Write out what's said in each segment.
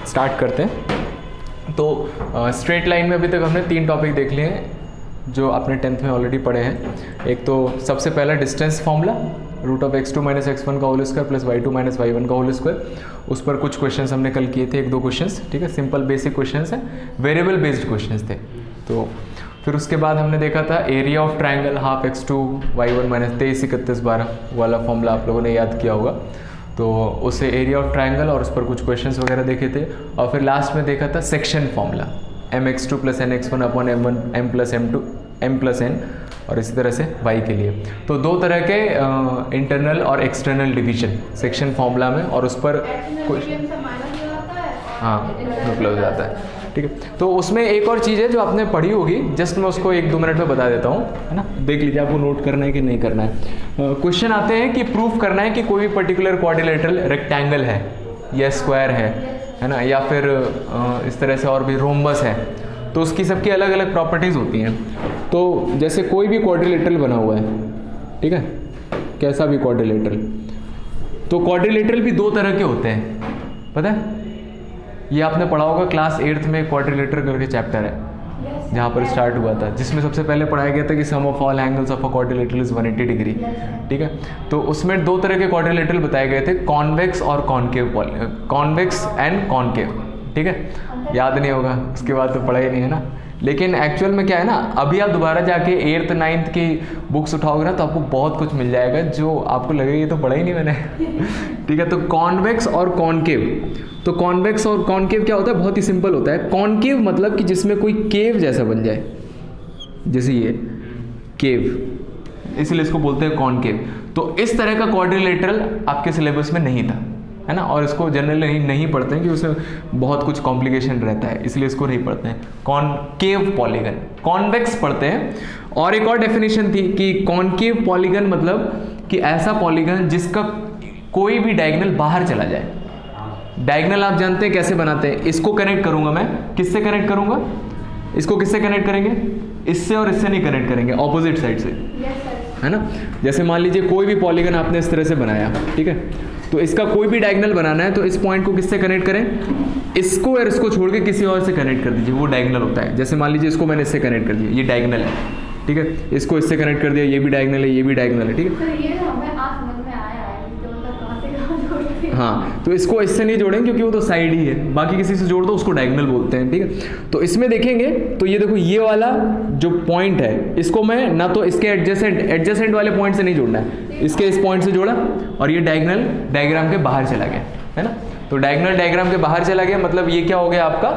Start करते हैं। तो स्ट्रेट लाइन में अभी तक हमने 3 टॉपिक देख लिए हैं जो आपने 10th में ऑलरेडी पढ़े हैं। एक तो सबसे पहला डिस्टेंस फॉर्मूला, √(x2 - x1) का whole square plus y2 - y1 का होल स्क्वायर। उस पर कुछ क्वेश्चंस हमने कल किए थे, 1-2 क्वेश्चंस, ठीक है, सिंपल बेसिक क्वेश्चंस हैं, वेरिएबल बेस्ड क्वेश्चंस थे। तो फिर उसके बाद हमने देखा था area of triangle ½ x2 y1 - 23 31 12 वाला फॉर्मूला आप लोगों ने याद किया होगा। तो उससे एरिया ऑफ ट्राइंगल और उस पर कुछ क्वेश्चंस वगैरह देखे थे। और फिर लास्ट में देखा था section formula, mx2 + nx1 / m1 m + m2 m + n, और इसी तरह से y के लिए। तो 2 तरह के इंटरनल और एक्सटर्नल डिवीजन सेक्शन फॉर्मूला में, और उस पर हाँ हो जाता है, ठीक है। तो उसमें एक और चीज़ है जो आपने पढ़ी होगी, जस्ट मैं उसको 1-2 मिनट में बता देता हूँ, है ना, देख लीजिए आपको नोट करना है कि नहीं करना है। क्वेश्चन आते हैं कि प्रूफ करना है कि कोई भी पर्टिकुलर क्वाड्रिलेटरल रेक्टेंगल है या स्क्वायर है ना, या फिर इस तरह से और भी रोम्बस है, तो उसकी सबकी अलग अलग प्रॉपर्टीज़ होती हैं। तो जैसे कोई भी क्वाड्रिलेटरल बना हुआ है, ठीक है, कैसा भी क्वाड्रिलेटरल, तो क्वाड्रिलेटरल भी 2 तरह के होते हैं, पता है। ये आपने पढ़ा होगा क्लास 8th में, क्वाड्रिलेटरल करके चैप्टर है जहाँ पर स्टार्ट हुआ था, जिसमें सबसे पहले पढ़ाया गया था कि sum of all angles of a quadrilateral is 180 degree, ठीक है। तो उसमें 2 तरह के क्वाड्रिलेटरल बताए गए थे, कॉन्वेक्स और कॉनकेव, कॉन्वेक्स एंड कॉनकेव, ठीक है। याद नहीं होगा, उसके बाद तो पढ़ा ही नहीं है ना। लेकिन एक्चुअल में क्या है ना, अभी आप दोबारा जाके 8th 9th की बुक्स उठाओगे ना, तो आपको बहुत कुछ मिल जाएगा जो आपको लगेगा ये तो पढ़ा ही नहीं मैंने ठीक है। तो कॉन्वेक्स और कॉनकेव, तो कॉन्वेक्स और कॉनकेव क्या होता है, बहुत ही सिंपल होता है। कॉनकेव मतलब कि जिसमें कोई केव जैसा बन जाए, जैसे ये केव, इसलिए इसको बोलते हैं कॉनकेव। तो इस तरह का क्वाड्रिलेटरल आपके सिलेबस में नहीं था, है ना, और इसको जनरली नहीं पढ़ते हैं कि उसमें बहुत कुछ कॉम्प्लिकेशन रहता है, इसलिए इसको नहीं पढ़ते हैं। कॉनकेव पॉलीगन, कॉन्वेक्स पढ़ते हैं। और एक और डेफिनेशन थी कि कॉनकेव पॉलीगन मतलब कि ऐसा पॉलीगन जिसका कोई भी डायगोनल बाहर चला जाए। डायगोनल आप जानते हैं कैसे बनाते हैं, इसको कनेक्ट करूंगा मैं, किससे कनेक्ट करूंगा, इसको किससे कनेक्ट करेंगे, इससे और इससे नहीं कनेक्ट करेंगे, ऑपोजिट साइड से, है ना। जैसे मान लीजिए कोई भी पॉलीगन आपने इस तरह से बनाया, ठीक है, तो इसका कोई भी डायगोनल बनाना है तो इस पॉइंट को किससे कनेक्ट करें, इसको और इसको छोड़ के किसी और से कनेक्ट कर दीजिए, वो डायगोनल होता है। जैसे मान लीजिए इसको मैंने इससे कनेक्ट कर दिया, ये डायगोनल है, ठीक है, इसको इससे कनेक्ट कर दिया, ये भी डायगोनल है, ये भी डायगोनल है, ठीक है। हाँ, तो इसको इससे नहीं जोड़ेंगे क्योंकि वो तो साइड ही है, बाकी किसी से जोड़ दो उसको डायगोनल बोलते हैं, ठीक है। तो इसमें देखेंगे तो ये देखो, ये वाला जो पॉइंट है इसको मैं ना तो इसके एडजेसेंट वाले पॉइंट से नहीं जोड़ना है, इसके इस पॉइंट से जोड़ा और ये डायगोनल डायग्राम के बाहर चला गया, है ना। तो डायगोनल डायग्राम के बाहर चला गया मतलब ये क्या हो गया आपका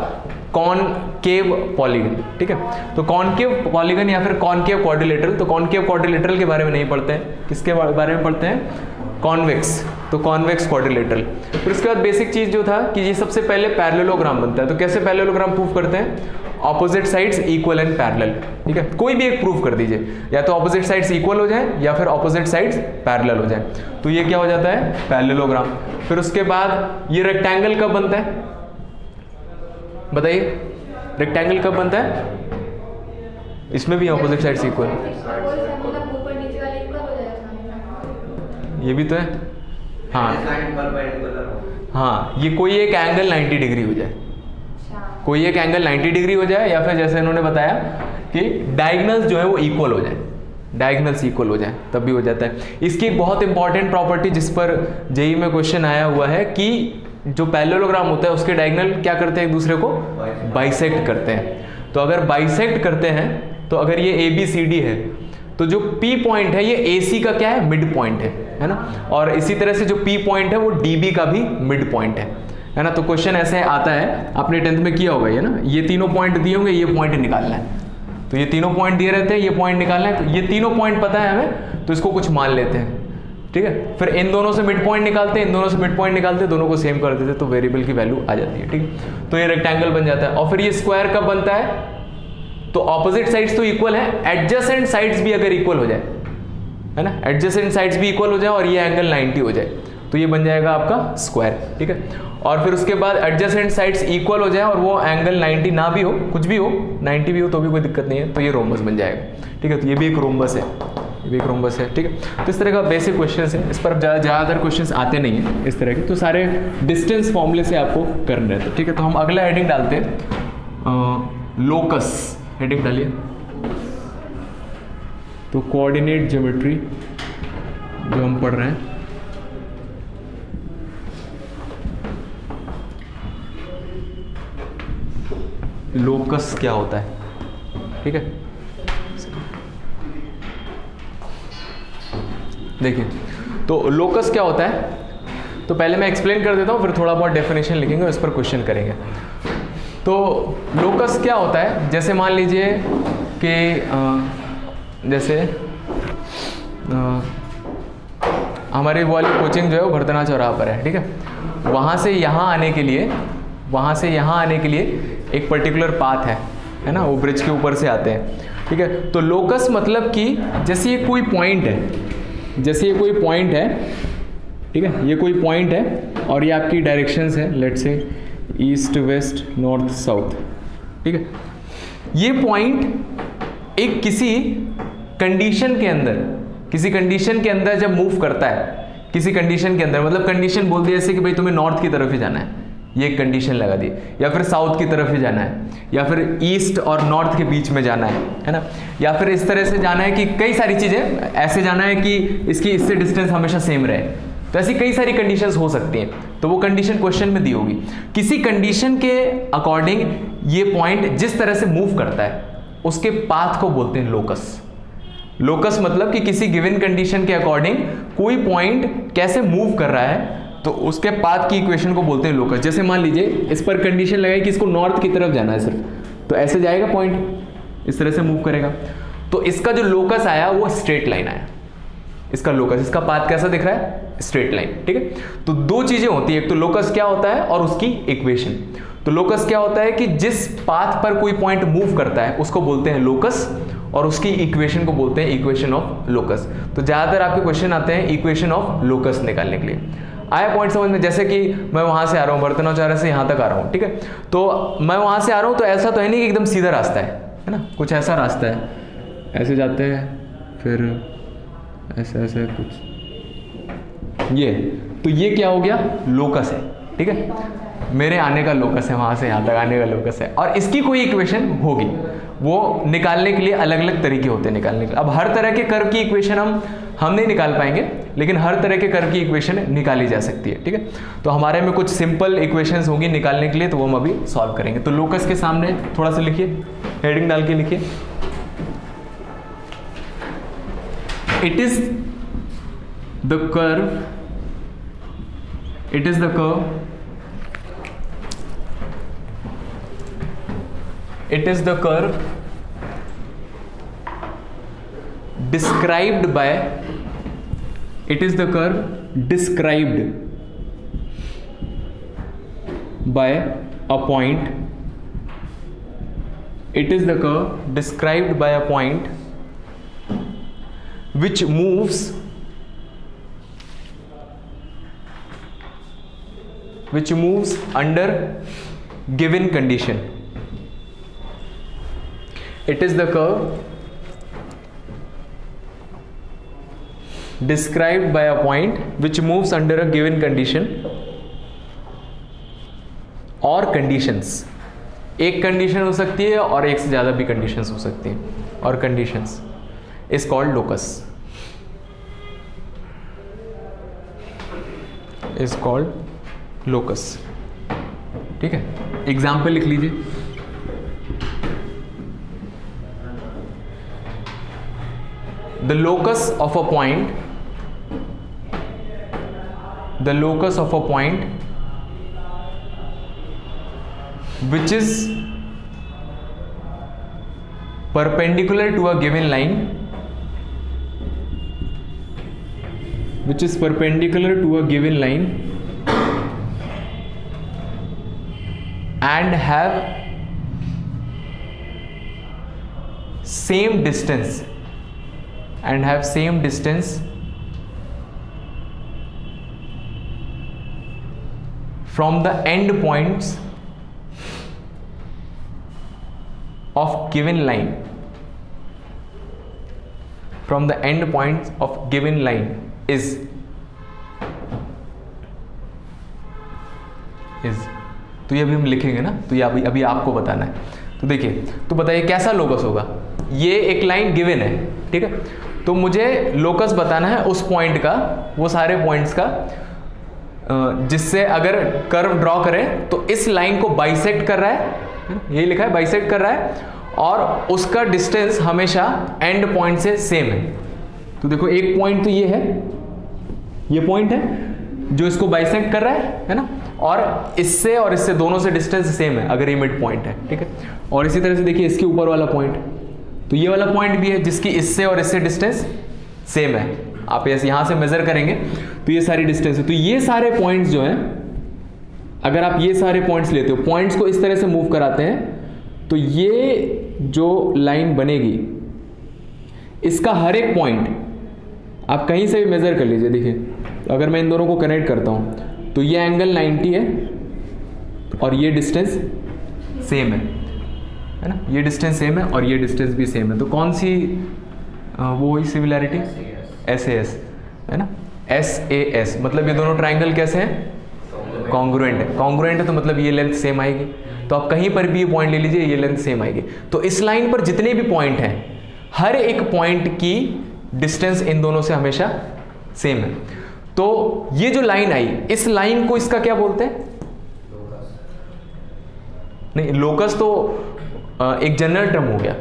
कॉनकेव पॉलीगन, ठीक है। तो कॉनकेव पॉलीगन या फिर कॉनकेव क्वाड्रिलेटरल, तो कॉनकेव क्वाड्रिलेटरल के बारे में नहीं पढ़ते हैं, किसके बारे में पढ़ते हैं, कॉन्वेक्स, तो कॉन्वेक्स क्वाड्रिलेटरल। फिर उसके बाद बेसिक चीज जो था कि ये सबसे पहले पैरेललोग्राम बनता है। तो कैसे पैरेललोग्राम प्रूफ करते हैं, opposite sides equal and parallel, ठीक है, कोई भी एक प्रूफ कर दीजिए, या तो ऑपोजिट साइड्स इक्वल हो जाए या फिर ऑपोजिट साइड्स पैरेलल हो जाए, तो ये क्या हो जाता है, पैरेललोग्राम। फिर उसके बाद ये रेक्टेंगल कब बनता है, बताइए, रेक्टेंगल कब बनता है, इसमें भी ऑपोजिट साइड्स इक्वल, ये भी तो है, हाँ, ये कोई एक एंगल 90 डिग्री हो जाए, कोई एक एंगल 90 डिग्री हो जाए, या फिर जैसे इन्होंने बताया कि डायगोनल्स जो है वो इक्वल हो जाए, डायगोनल्स इक्वल हो जाए तब भी हो जाता है। इसकी एक बहुत इंपॉर्टेंट प्रॉपर्टी जिस पर जेईई में क्वेश्चन आया हुआ है कि जो पैरेललोग्राम होता है उसके डायगोनल क्या करते हैं, एक दूसरे को बाइसेक्ट करते हैं। तो अगर बाइसेक्ट करते हैं, तो अगर ये ABCD है तो जो P पॉइंट है ये AC का क्या है, मिड पॉइंट है ना, और इसी तरह से जो P पॉइंट है वो DB का भी मिड पॉइंट है ना। तो क्वेश्चन ऐसे आता है, आपने 10th में किया होगा ये ना, ये तीनों पॉइंट दिए होंगे, ये पॉइंट निकालना है, तो ये तीनों पॉइंट दिए रहते हैं, ये पॉइंट निकालना है, तो ये तीनों पॉइंट पता है हमें, तो इसको कुछ मान लेते हैं, ठीक है। फिर इन दोनों से मिड पॉइंट निकालते हैं, इन दोनों से मिड पॉइंट निकालते हैं, दोनों को सेम कर देते हैं, तो वेरिएबल की वैल्यू आ जाती है, ठीक है। तो ये रेक्टेंगल बन जाता है। और फिर ये स्क्वायर कब बनता है, तो ऑपोजिट साइड्स तो इक्वल है, एडजेसेंट साइड्स भी अगर इक्वल हो जाए, है ना, एडजेसेंट साइड्स भी इक्वल हो जाए और ये एंगल 90 हो जाए, तो ये बन जाएगा आपका स्क्वायर, ठीक है। और फिर उसके बाद एडजेसेंट साइड्स इक्वल हो जाए और वो एंगल 90 ना भी हो, कुछ भी हो, 90 भी हो तो भी कोई दिक्कत नहीं है, तो ये रोम्बस बन जाएगा, ठीक है। तो ये भी एक रोम्बस है, ये भी एक रोम्बस है, ठीक है। तो इस तरह का बेसिक क्वेश्चन है, इस पर ज़्यादातर क्वेश्चन आते नहीं हैं इस तरह के, तो सारे डिस्टेंस फॉर्मूले से आपको करने रहते हैं, ठीक है। तो हम अगला हेडिंग डालते हैं, लोकस हेडिंग डालिए। तो कोऑर्डिनेट ज्योमेट्री जो हम पढ़ रहे हैं, लोकस क्या होता है, ठीक है। देखिए, तो लोकस क्या होता है, तो पहले मैं एक्सप्लेन कर देता हूँ, फिर थोड़ा बहुत डेफिनेशन लिखेंगे और इस पर क्वेश्चन करेंगे। तो लोकस क्या होता है, जैसे मान लीजिए कि जैसे हमारी वो वाली कोचिंग जो है वो भरतना चौराहा पर है, ठीक है। वहाँ से यहाँ आने के लिए एक पर्टिकुलर पाथ है ना, वो ब्रिज के ऊपर से आते हैं, ठीक है। तो लोकस मतलब कि जैसे ये कोई पॉइंट है, ठीक है, ये कोई पॉइंट है और ये आपकी डायरेक्शंस है, let's say east west north south, ठीक है। ये पॉइंट एक किसी कंडीशन के अंदर जब मूव करता है, किसी कंडीशन के अंदर, मतलब कंडीशन बोल दिया जैसे कि भाई तुम्हें नॉर्थ की तरफ ही जाना है, ये एक कंडीशन लगा दी, या फिर साउथ की तरफ ही जाना है, या फिर ईस्ट और नॉर्थ के बीच में जाना है ना, या फिर इस तरह से जाना है कि कई सारी चीज़ें ऐसे जाना है कि इससे डिस्टेंस हमेशा सेम रहे। तो ऐसी कई सारी कंडीशंस हो सकती हैं, तो वो कंडीशन क्वेश्चन में दी होगी। किसी कंडीशन के अकॉर्डिंग ये पॉइंट जिस तरह से मूव करता है उसके पाथ को बोलते हैं लोकस मतलब कि किसी गिवन कंडीशन के अकॉर्डिंग कोई पॉइंट कैसे मूव कर रहा है, तो उसके पाथ की इक्वेशन को बोलते हैं लोकस। जैसे मान लीजिए इस पर कंडीशन लगाई कि इसको नॉर्थ की तरफ जाना है सिर्फ, तो ऐसे जाएगा पॉइंट, इस तरह से मूव करेगा। तो इसका जो लोकस आया वो स्ट्रेट लाइन आया, इसका लोकस, इसका पाथ कैसा दिख रहा है, स्ट्रेट लाइन, ठीक है। तो दो चीजें होती है, एक तो लोकस क्या होता है और उसकी इक्वेशन। तो लोकस क्या होता है कि जिस पाथ पर कोई पॉइंट मूव करता है उसको बोलते हैं लोकस, और उसकी इक्वेशन को बोलते हैं इक्वेशन ऑफ लोकस। तो ज्यादातर आपके क्वेश्चन आते हैं इक्वेशन ऑफ लोकस निकालने के लिए। आया पॉइंट समझ में? जैसे कि मैं वहां से आ रहा हूँ, भरतना चौराहे से यहाँ तक आ रहा हूँ, ठीक है। तो मैं वहां से आ रहा हूँ, तो ऐसा तो है नहीं कि एकदम सीधा रास्ता है ना, कुछ ऐसा रास्ता है, ऐसे जाते हैं, फिर ऐसे ऐसे कुछ, ये क्या हो गया, लोकस है, ठीक है। मेरे आने का लोकस है, वहां से यहाँ तक आने का लोकस है, और इसकी कोई इक्वेशन होगी। वो निकालने के लिए अलग अलग तरीके होते हैं निकालने के लिए। अब हर तरह के कर्व की इक्वेशन हम नहीं निकाल पाएंगे, लेकिन हर तरह के कर्व की इक्वेशन निकाली जा सकती है, ठीक है। तो हमारे में कुछ सिंपल इक्वेशंस होंगी निकालने के लिए, तो वो हम अभी सॉल्व करेंगे। तो लोकस के सामने थोड़ा सा लिखिए, हेडिंग डाल के लिखिए, it is the curve described by a point. It is the curve described by a point which moves under given condition. It is the curve described by a point which moves under a given condition और conditions, एक condition हो सकती है और एक से ज़्यादा भी कंडीशंस हो सकती हैं, और कंडीशंस is called locus, ठीक है। एग्जाम्पल लिख लीजिए, the locus of a point which is perpendicular to a given line and have same distance from the end points of given line. From the end points of given line is तो ये अभी हम लिखेंगे ना, तो ये अभी आपको बताना है। तो देखिए, तो बताइए कैसा लोकस होगा। ये एक लाइन गिवन है, ठीक है, तो मुझे लोकस बताना है उस पॉइंट का, वो सारे पॉइंट्स का जिससे अगर कर्व ड्रॉ करें तो इस लाइन को बाइसेक्ट कर रहा है, यही लिखा है बाइसेक्ट कर रहा है, और उसका डिस्टेंस हमेशा एंड पॉइंट से सेम है। तो देखो एक पॉइंट तो ये है, ये पॉइंट है जो इसको बाइसेक्ट कर रहा है ना, और इससे दोनों से डिस्टेंस सेम है अगर ये मिड पॉइंट है, ठीक है। और इसी तरह से देखिए इसके ऊपर वाला पॉइंट, तो ये वाला पॉइंट भी है जिसकी इससे और इससे डिस्टेंस सेम है। आप यहां से मेजर करेंगे तो ये सारी डिस्टेंस है। तो ये सारे पॉइंट्स जो हैं, अगर आप ये सारे पॉइंट्स लेते हो, पॉइंट्स को इस तरह से मूव कराते हैं, तो ये जो लाइन बनेगी इसका हर एक पॉइंट आप कहीं से भी मेजर कर लीजिए। देखिए अगर मैं इन दोनों को कनेक्ट करता हूं तो ये एंगल 90 है और ये डिस्टेंस सेम है ना, ये डिस्टेंस सेम है और ये डिस्टेंस भी सेम है। तो कौन सी वो ही सिमिलैरिटी, SAS है ना, SAS, मतलब ये दोनों ट्राइंगल कैसे हैं, कॉन्ग्रुएंट है। कॉन्ग्रुएंट है तो मतलब ये लेंथ सेम आएगी। तो आप कहीं पर भी ये पॉइंट ले लीजिए, ये लेंथ सेम आएगी। तो इस लाइन पर जितने भी पॉइंट हैं, हर एक पॉइंट की डिस्टेंस इन दोनों से हमेशा सेम है। तो ये जो लाइन आई, इस लाइन को इसका क्या बोलते हैं, नहीं लोकस तो एक जनरल टर्म हो गया,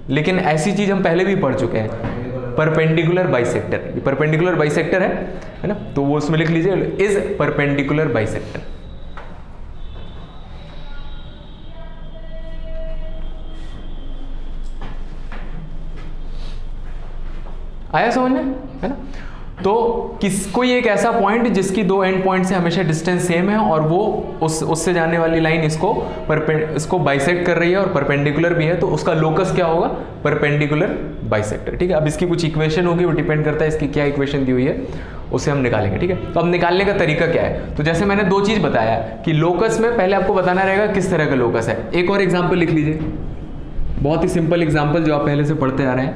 लेकिन ऐसी चीज हम पहले भी पढ़ चुके हैं, परपेंडिकुलर बाइसेक्टर। परपेंडिकुलर बाइसेक्टर है ना, तो वो उसमें लिख लीजिए इज परपेंडिकुलर बाइसेक्टर। आया समझ में, है ना। तो कोई एक ऐसा पॉइंट जिसकी दो एंड पॉइंट से हमेशा डिस्टेंस सेम है और वो उससे जाने वाली लाइन इसको बाइसेक्ट कर रही है और परपेंडिकुलर भी है, तो उसका लोकस क्या होगा, परपेंडिकुलर बाइसेक्टर, ठीक है। अब इसकी कुछ इक्वेशन होगी, वो डिपेंड करता है इसकी क्या इक्वेशन दी हुई है, उसे हम निकालेंगे, ठीक है। तो अब निकालने का तरीका क्या है, तो जैसे मैंने दो चीज बताया कि लोकस में पहले आपको बताना रहेगा किस तरह का लोकस है। एक और एग्जाम्पल लिख लीजिए, बहुत ही सिंपल एग्जाम्पल जो आप पहले से पढ़ते आ रहे हैं।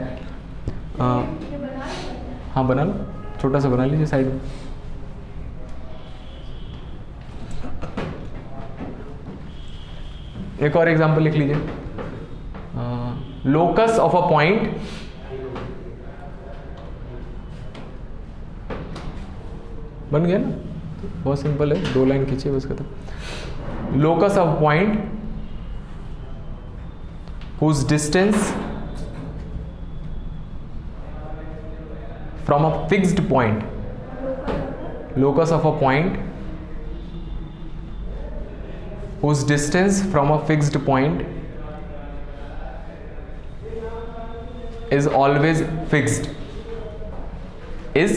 हाँ बना लो, छोटा सा बना लीजिए साइड में। एक और एग्जांपल लिख लीजिए, लोकस ऑफ अ पॉइंट बन गया ना, बहुत सिंपल है, दो लाइन खींचिए बस खत्म। Locus of point whose distance from a fixed point, locus of a point whose distance from a fixed point is always fixed, is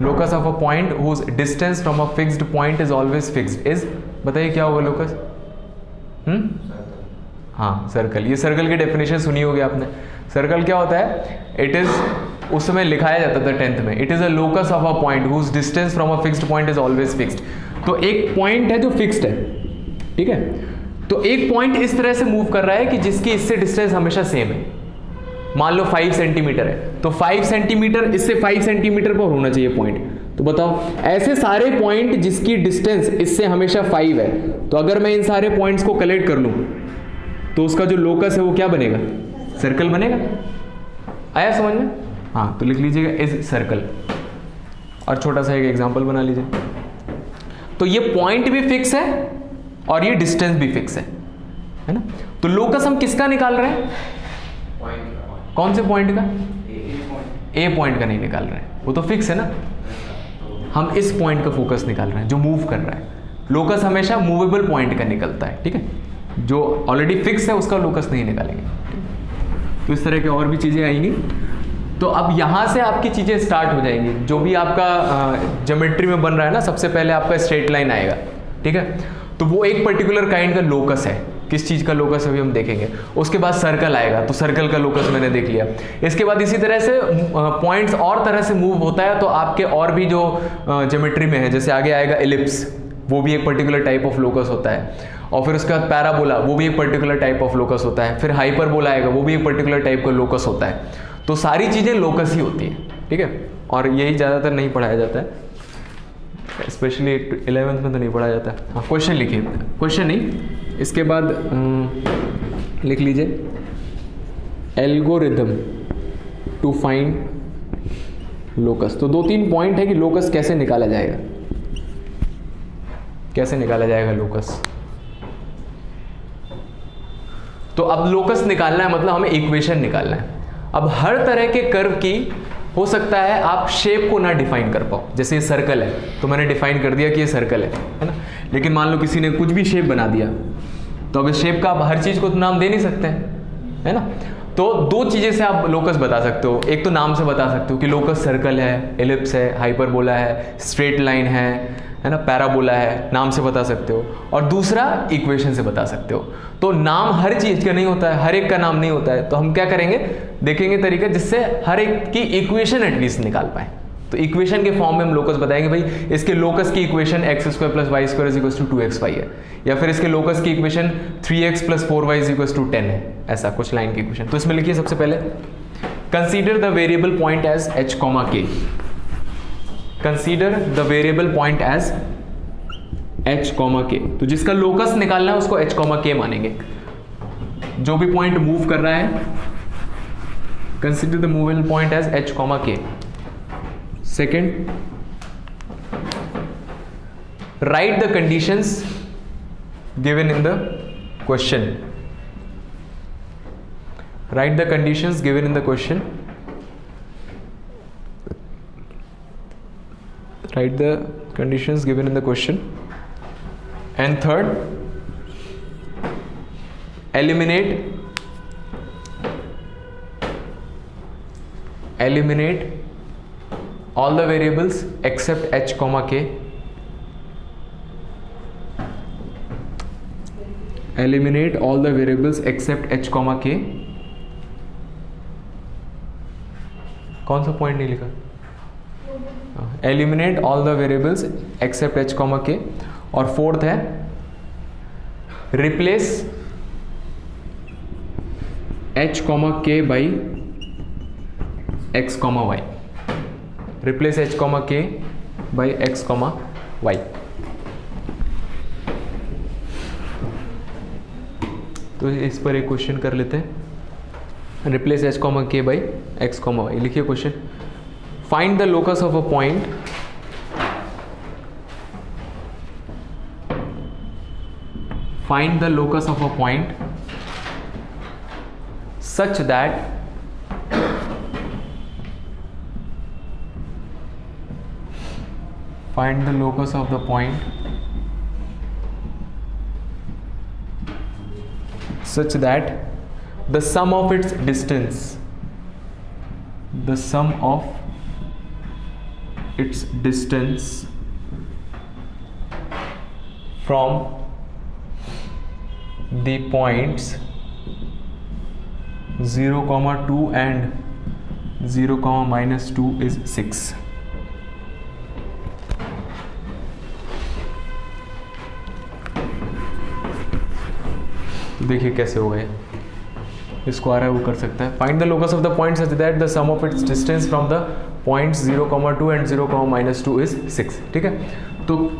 locus of a point whose distance from a fixed point is always fixed is, बताइए क्या होगा locus, हाँ circle. ये circle की definition सुनी होगी आपने। Circle क्या होता है, इट इज, उस समय लिखाया जाता था 10th में, it is a locus of a point whose distance from a fixed point is always fixed. तो एक पॉइंट है जो फिक्स्ड है, ठीक है, तो एक पॉइंट इस तरह से मूव कर रहा है कि जिसकी इससे डिस्टेंस हमेशा सेम है। मान लो 5 सेंटीमीटर है, तो 5 सेंटीमीटर इससे 5 सेंटीमीटर पर होना चाहिए पॉइंट। तो बताओ ऐसे सारे पॉइंट जिसकी डिस्टेंस इससे हमेशा 5 है, तो अगर मैं इन सारे पॉइंट्स को कलेक्ट कर लूं तो उसका जो लोकस है वो क्या बनेगा, सर्कल बनेगा। आया समझ में, हाँ तो लिख लीजिएगा इज सर्कल। और छोटा सा एक एग्जांपल बना लीजिए। तो ये पॉइंट भी फिक्स है और ये डिस्टेंस भी फिक्स है ना। तो लोकस हम किसका निकाल रहे हैं, कौन से पॉइंट का, ए पॉइंट का नहीं निकाल रहे हैं, वो तो फिक्स है ना। हम इस पॉइंट का फोकस निकाल रहे हैं जो मूव कर रहा है। लोकस हमेशा मूवेबल पॉइंट का निकलता है, ठीक है, जो ऑलरेडी फिक्स है उसका लोकस नहीं निकालेंगे। तो इस तरह के और भी चीजें आएंगी। तो अब यहां से आपकी चीजें स्टार्ट हो जाएंगी। जो भी आपका ज्योमेट्री में बन रहा है ना, सबसे पहले आपका स्ट्रेट लाइन आएगा, ठीक है, तो वो एक पर्टिकुलर काइंड का लोकस है। किस चीज का लोकस है अभी हम देखेंगे। उसके बाद सर्कल आएगा, तो सर्कल का लोकस मैंने देख लिया। इसके बाद इसी तरह से पॉइंट्स और तरह से मूव होता है, तो आपके और भी जो ज्योमेट्री में है, जैसे आगे आएगा एलिप्स, वो भी एक पर्टिकुलर टाइप ऑफ लोकस होता है। और फिर उसके बाद पैराबोला, वो भी एक पर्टिकुलर टाइप ऑफ लोकस होता है। फिर हाइपरबोला आएगा, वो भी एक पर्टिकुलर टाइप का लोकस होता है। तो सारी चीज़ें लोकस ही होती है, ठीक है। और यही ज़्यादातर नहीं पढ़ाया जाता है, स्पेशली 11th में तो नहीं पढ़ाया जाता है। हाँ, क्वेश्चन लिखिए, क्वेश्चन नहीं, इसके बाद लिख लीजिए एल्गोरिदम टू फाइंड लोकस। तो 2-3 पॉइंट है कि लोकस कैसे निकाला जाएगा, कैसे निकाला जाएगा लोकस। तो अब लोकस निकालना है मतलब हमें इक्वेशन निकालना है। अब हर तरह के कर्व की हो सकता है आप शेप को ना डिफाइन कर पाओ। जैसे ये सर्कल है तो मैंने डिफाइन कर दिया कि ये सर्कल है ना, लेकिन मान लो किसी ने कुछ भी शेप बना दिया, तो अब इस शेप का आप हर चीज को तो नाम दे नहीं सकते हैं, है ना। तो 2 चीजें से आप लोकस बता सकते हो। एक तो नाम से बता सकते हो कि लोकस सर्कल है, एलिप्स है, हाइपरबोला है, स्ट्रेट लाइन है ना, पैराबोला है, नाम से बता सकते हो। और दूसरा इक्वेशन से बता सकते हो। तो नाम हर चीज का नहीं होता है, हर एक का नाम नहीं होता है। तो हम क्या करेंगे, देखेंगे तरीका जिससे हर एक की इक्वेशन एटलीस्ट निकाल पाए। तो इक्वेशन के फॉर्म में हम लोकस बताएंगे, भाई इसके लोकस की इक्वेशन x² + y² = 2xy है, या फिर इसके लोकस की इक्वेशन 3x + 4y = 10 है, ऐसा कुछ लाइन की इक्वेशन। तो इसमें लिखिए सबसे पहले, consider the variable point as h, k। Consider the variable point as h, k। तो जिसका लोकस निकालना है उसको h, k मानेंगे। जो भी पॉइंट मूव कर रहा है, consider the movable point as h, k। Second, write the conditions given in the question. Write the conditions given in the question. Write the conditions given in the question. And third, eliminate all the variables except h, k. Eliminate all the variables except h, k. कौन सा point नहीं लिखा? Eliminate all the variables except h, k. और fourth है replace h, k by x, y. Replace h, k by x, y. तो इस पर एक क्वेश्चन कर लेते हैं। Replace h, k by x, y. लिखिए question, find the locus of a point such that find the locus of the point such that the sum of its distance from the points 0, 2 and 0, -2 is 6. देखिए कैसे हो गए, इसको आ रहा है वो कर सकता है। Find the locus of the point such that the sum of its distance from the points 0, 2 and 0, -2 is 6। ठीक है, तो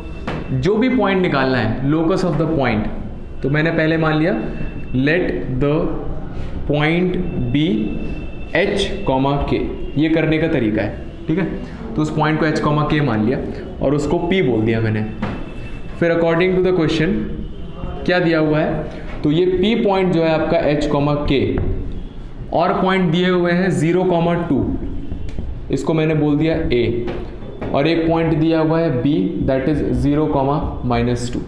जो भी पॉइंट निकालना है लोकस ऑफ द पॉइंट, तो मैंने पहले मान लिया let the point be h, k। ये करने का तरीका है, ठीक है। तो उस पॉइंट को h, k मान लिया और उसको p बोल दिया मैंने। फिर अकॉर्डिंग टू द क्वेश्चन क्या दिया हुआ है, तो ये p पॉइंट जो है आपका h, k और पॉइंट दिए हुए हैं 0, 2, इसको मैंने बोल दिया a, और एक पॉइंट दिया हुआ है b दैट इज 0, -2।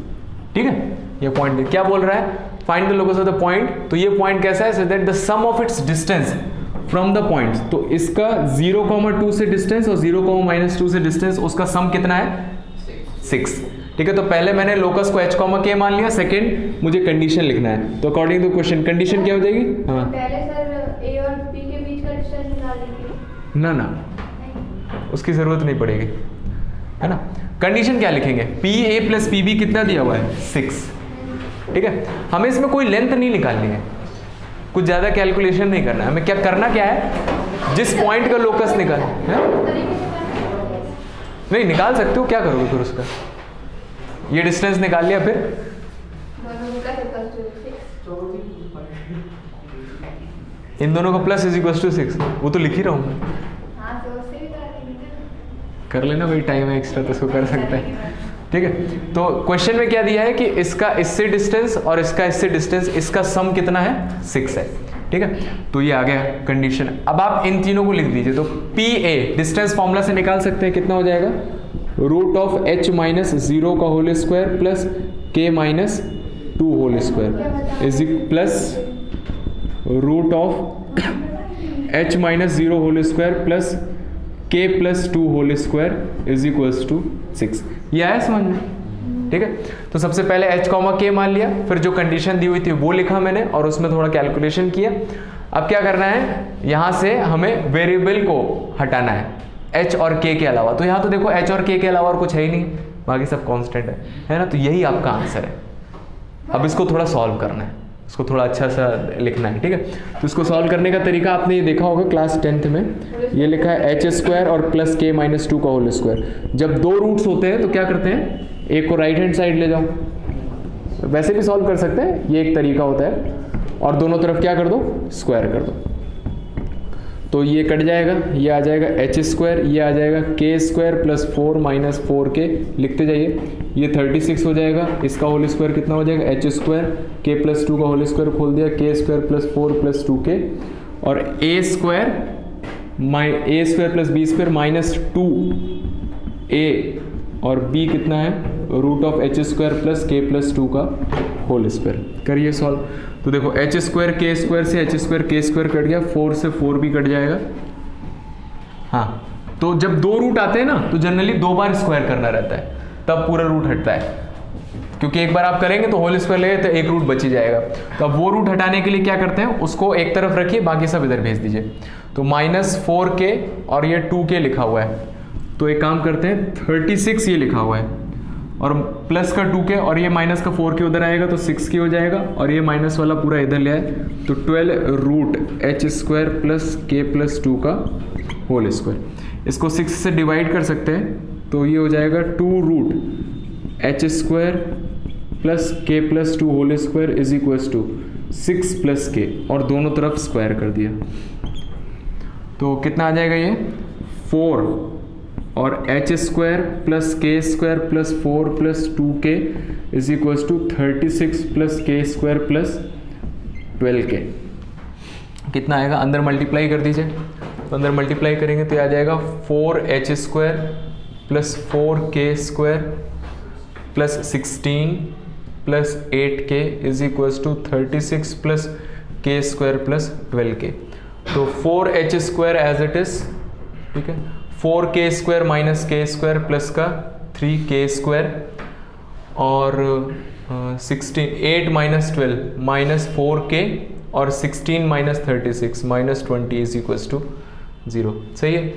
ठीक है, ये पॉइंट क्या बोल रहा है, find the locus of the point. तो ये पॉइंट कैसा है, so that the sum of its distance from the points, तो इसका 0, 2 से डिस्टेंस और 0, -2 से डिस्टेंस, उसका सम कितना है 6। ठीक है, तो पहले मैंने लोकस को h, k मान लिया। सेकंड मुझे कंडीशन लिखना है, तो अकॉर्डिंग टू क्वेश्चन कंडीशन क्या हो जाएगी, हाँ पहले सर a और b के बीच का डिस्टेंस निकाल लीजिए। ना उसकी ज़रूरत नहीं पड़ेगी, है ना। कंडीशन क्या लिखेंगे, P A plus P B कितना दिया हुआ है 6, ठीक है। हमें इसमें कोई लेंथ नहीं निकालनी है, कुछ ज़्यादा कैलकुलेशन नहीं करना है, हमें क्या करना क्या है, जिस पॉइंट का लोकस निकाल है? नहीं निकाल सकते हो, क्या करोगे फिर उसका, ये डिस्टेंस निकाल लिया फिर इन दोनों का प्लस इज इक्वल टू 6, वो तो लिख ही रहा हूँ मैं, कर लेना भाई, टाइम है एक्स्ट्रा तो उसको कर सकता है, ठीक है। तो क्वेश्चन में क्या दिया है कि इसका इससे डिस्टेंस और इसका इससे डिस्टेंस, इसका सम कितना है 6 है, ठीक है। तो ये आ गया कंडीशन। अब आप इन तीनों को लिख दीजिए, तो पी ए डिस्टेंस फॉर्मूला से निकाल सकते हैं, कितना हो जाएगा, रूट ऑफ h माइनस 0 का whole square plus k minus 2 whole square is plus root of h minus 0 whole square plus k plus 2 whole square is equals to 6। ये आया समझ में, ठीक है। तो सबसे पहले h कॉमा k मान लिया, फिर जो कंडीशन दी हुई थी वो लिखा मैंने और उसमें थोड़ा कैलकुलेशन किया। अब क्या करना है, यहाँ से हमें वेरिएबल को हटाना है h और k के अलावा। तो यहाँ तो देखो h और k के अलावा और कुछ है ही नहीं, बाकी सब कांस्टेंट है ना। तो यही आपका आंसर है। अब इसको थोड़ा सॉल्व करना है, इसको थोड़ा अच्छा सा लिखना है, ठीक है। तो इसको सॉल्व करने का तरीका आपने ये देखा होगा क्लास 10th में, ये लिखा है h स्क्वायर और प्लस k माइनस 2 का होल स्क्वायर। जब दो रूट्स होते हैं तो क्या करते हैं, एक को राइट हैंड साइड ले जाओ, वैसे भी सॉल्व कर सकते हैं, ये एक तरीका होता है, और दोनों तरफ क्या कर दो, स्क्वायर कर दो। तो ये कट जाएगा, ये आ जाएगा h स्क्वायर, ये आ जाएगा k square plus 4 minus 4k, लिखते जाइए। ये 36 हो जाएगा, इसका होल स्क्वायर कितना हो जाएगा, h स्क्वायर, k प्लस 2 का होल स्क्वायर खोल दिया, k square plus 4 plus 2k, और a square plus b square minus 2a, और b कितना है, root of h square plus k plus 2 का होल स्क्वायर। करिए सॉल्व। तो देखो h स्क्वायर k स्क्वायर से h square k square cut गया, 4 से 4 भी कट जाएगा। हाँ, तो जब दो रूट आते हैं ना तो जनरली 2 बार स्क्वायर करना रहता है, तब पूरा रूट हटता है, क्योंकि एक बार आप करेंगे तो होल स्क्वायर लेंगे तो एक रूट बच ही जाएगा। तो अब वो रूट हटाने के लिए क्या करते हैं, उसको एक तरफ रखिए, बाकी सब इधर भेज दीजिए। तो माइनस 4k और ये 2k लिखा हुआ है, तो एक काम करते हैं 36 ये लिखा हुआ है, और प्लस का 2k और ये माइनस का 4k उधर आएगा तो 6k हो जाएगा, और ये माइनस वाला पूरा इधर ले आए तो 12 root h square plus k plus 2 का होल स्क्वायर। इसको 6 से डिवाइड कर सकते हैं, तो ये हो जाएगा 2 root h square plus k plus 2 whole square is equals to 6 plus k, और दोनों तरफ स्क्वायर कर दिया। तो कितना आ जाएगा ये 4 और h square plus k square plus 4 plus 2k is equals to 36 plus k square plus 12k। कितना आएगा, अंदर मल्टीप्लाई कर दीजिए, तो अंदर मल्टीप्लाई करेंगे तो आ जाएगा 4h square plus 4k square plus 16 plus 8k is equals to 36 plus k square plus 12k। तो 4h square as it is, ठीक है, 4k square minus k square plus का 3k स्क्वायर, और 8 माइनस 12 माइनस 4k, और 16 minus 36 minus 20 is equals to 0। सही है,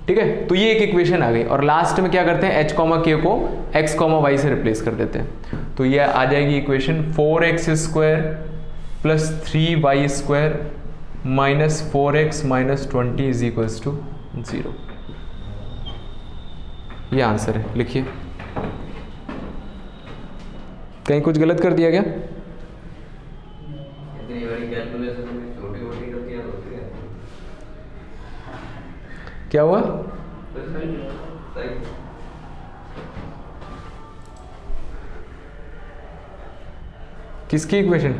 ठीक है। तो ये एक इक्वेशन आ गई, और लास्ट में क्या करते हैं, h कॉमा k को x कॉमा y से रिप्लेस कर देते हैं। तो ये आ जाएगी equation 4x square plus 3y square minus 4x minus 20 is equals to 0। ये आंसर है, लिखिए। कहीं कुछ गलत कर दिया क्या? इतनी बड़ी कैलकुलेशन में छोटी छोटी गलतियां होती हैं। क्या हुआ? सही। किसकी इक्वेशन?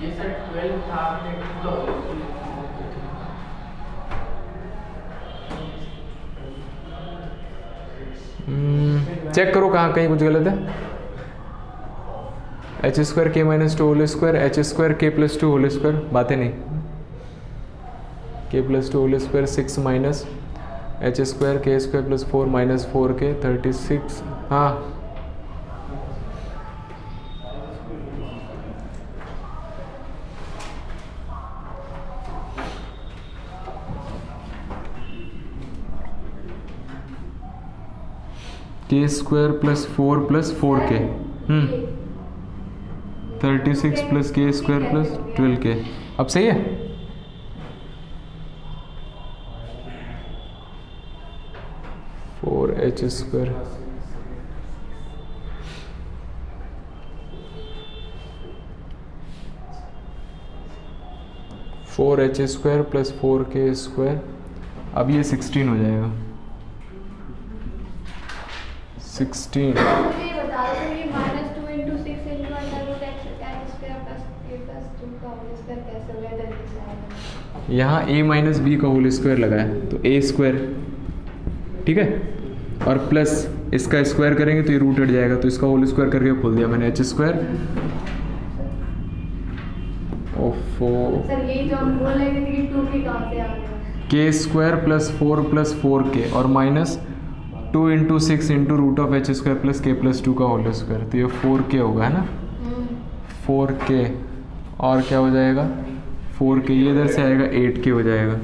ये सर 12 था, चेक करो कहाँ कहीं कुछ गलत है। h square k minus 2 whole square, h square k plus 2 whole square, बातें नहीं, k plus 2 whole square 6 minus h square k square plus 4 minus 4k 36। हाँ, के स्क्वायर प्लस 4 के 36 प्लस के स्क्वायर प्लस 12 के। अब सही है? Four H square four H square plus 4 के स्क्वायर। अब ये 16 हो जाएगा। 16 मुझे ये बता दो कि -2 × 6 × √x square plus a plus 2 का होल स्क्वायर कैसे होगा? जल्दी से आएगा। यहाँ a माइनस बी का होल स्क्वायर लगा है तो a स्क्वायर, ठीक है, और प्लस इसका स्क्वायर करेंगे तो ये रूट हट जाएगा, तो इसका होल स्क्वायर करके खोल दिया मैंने h स्क्वायर। ओफो, सर यही जो हम बोल रहे थे कि 2 के कहाँ से आ गया? के स्क्वायर प्लस 4 के और minus 2 × 6 × √h square plus K plus 2 का होल स्क्वायर, तो ये 4k होगा, है ना? 4k और क्या हो जाएगा? 4k, ये इधर से आएगा 8k हो जाएगा।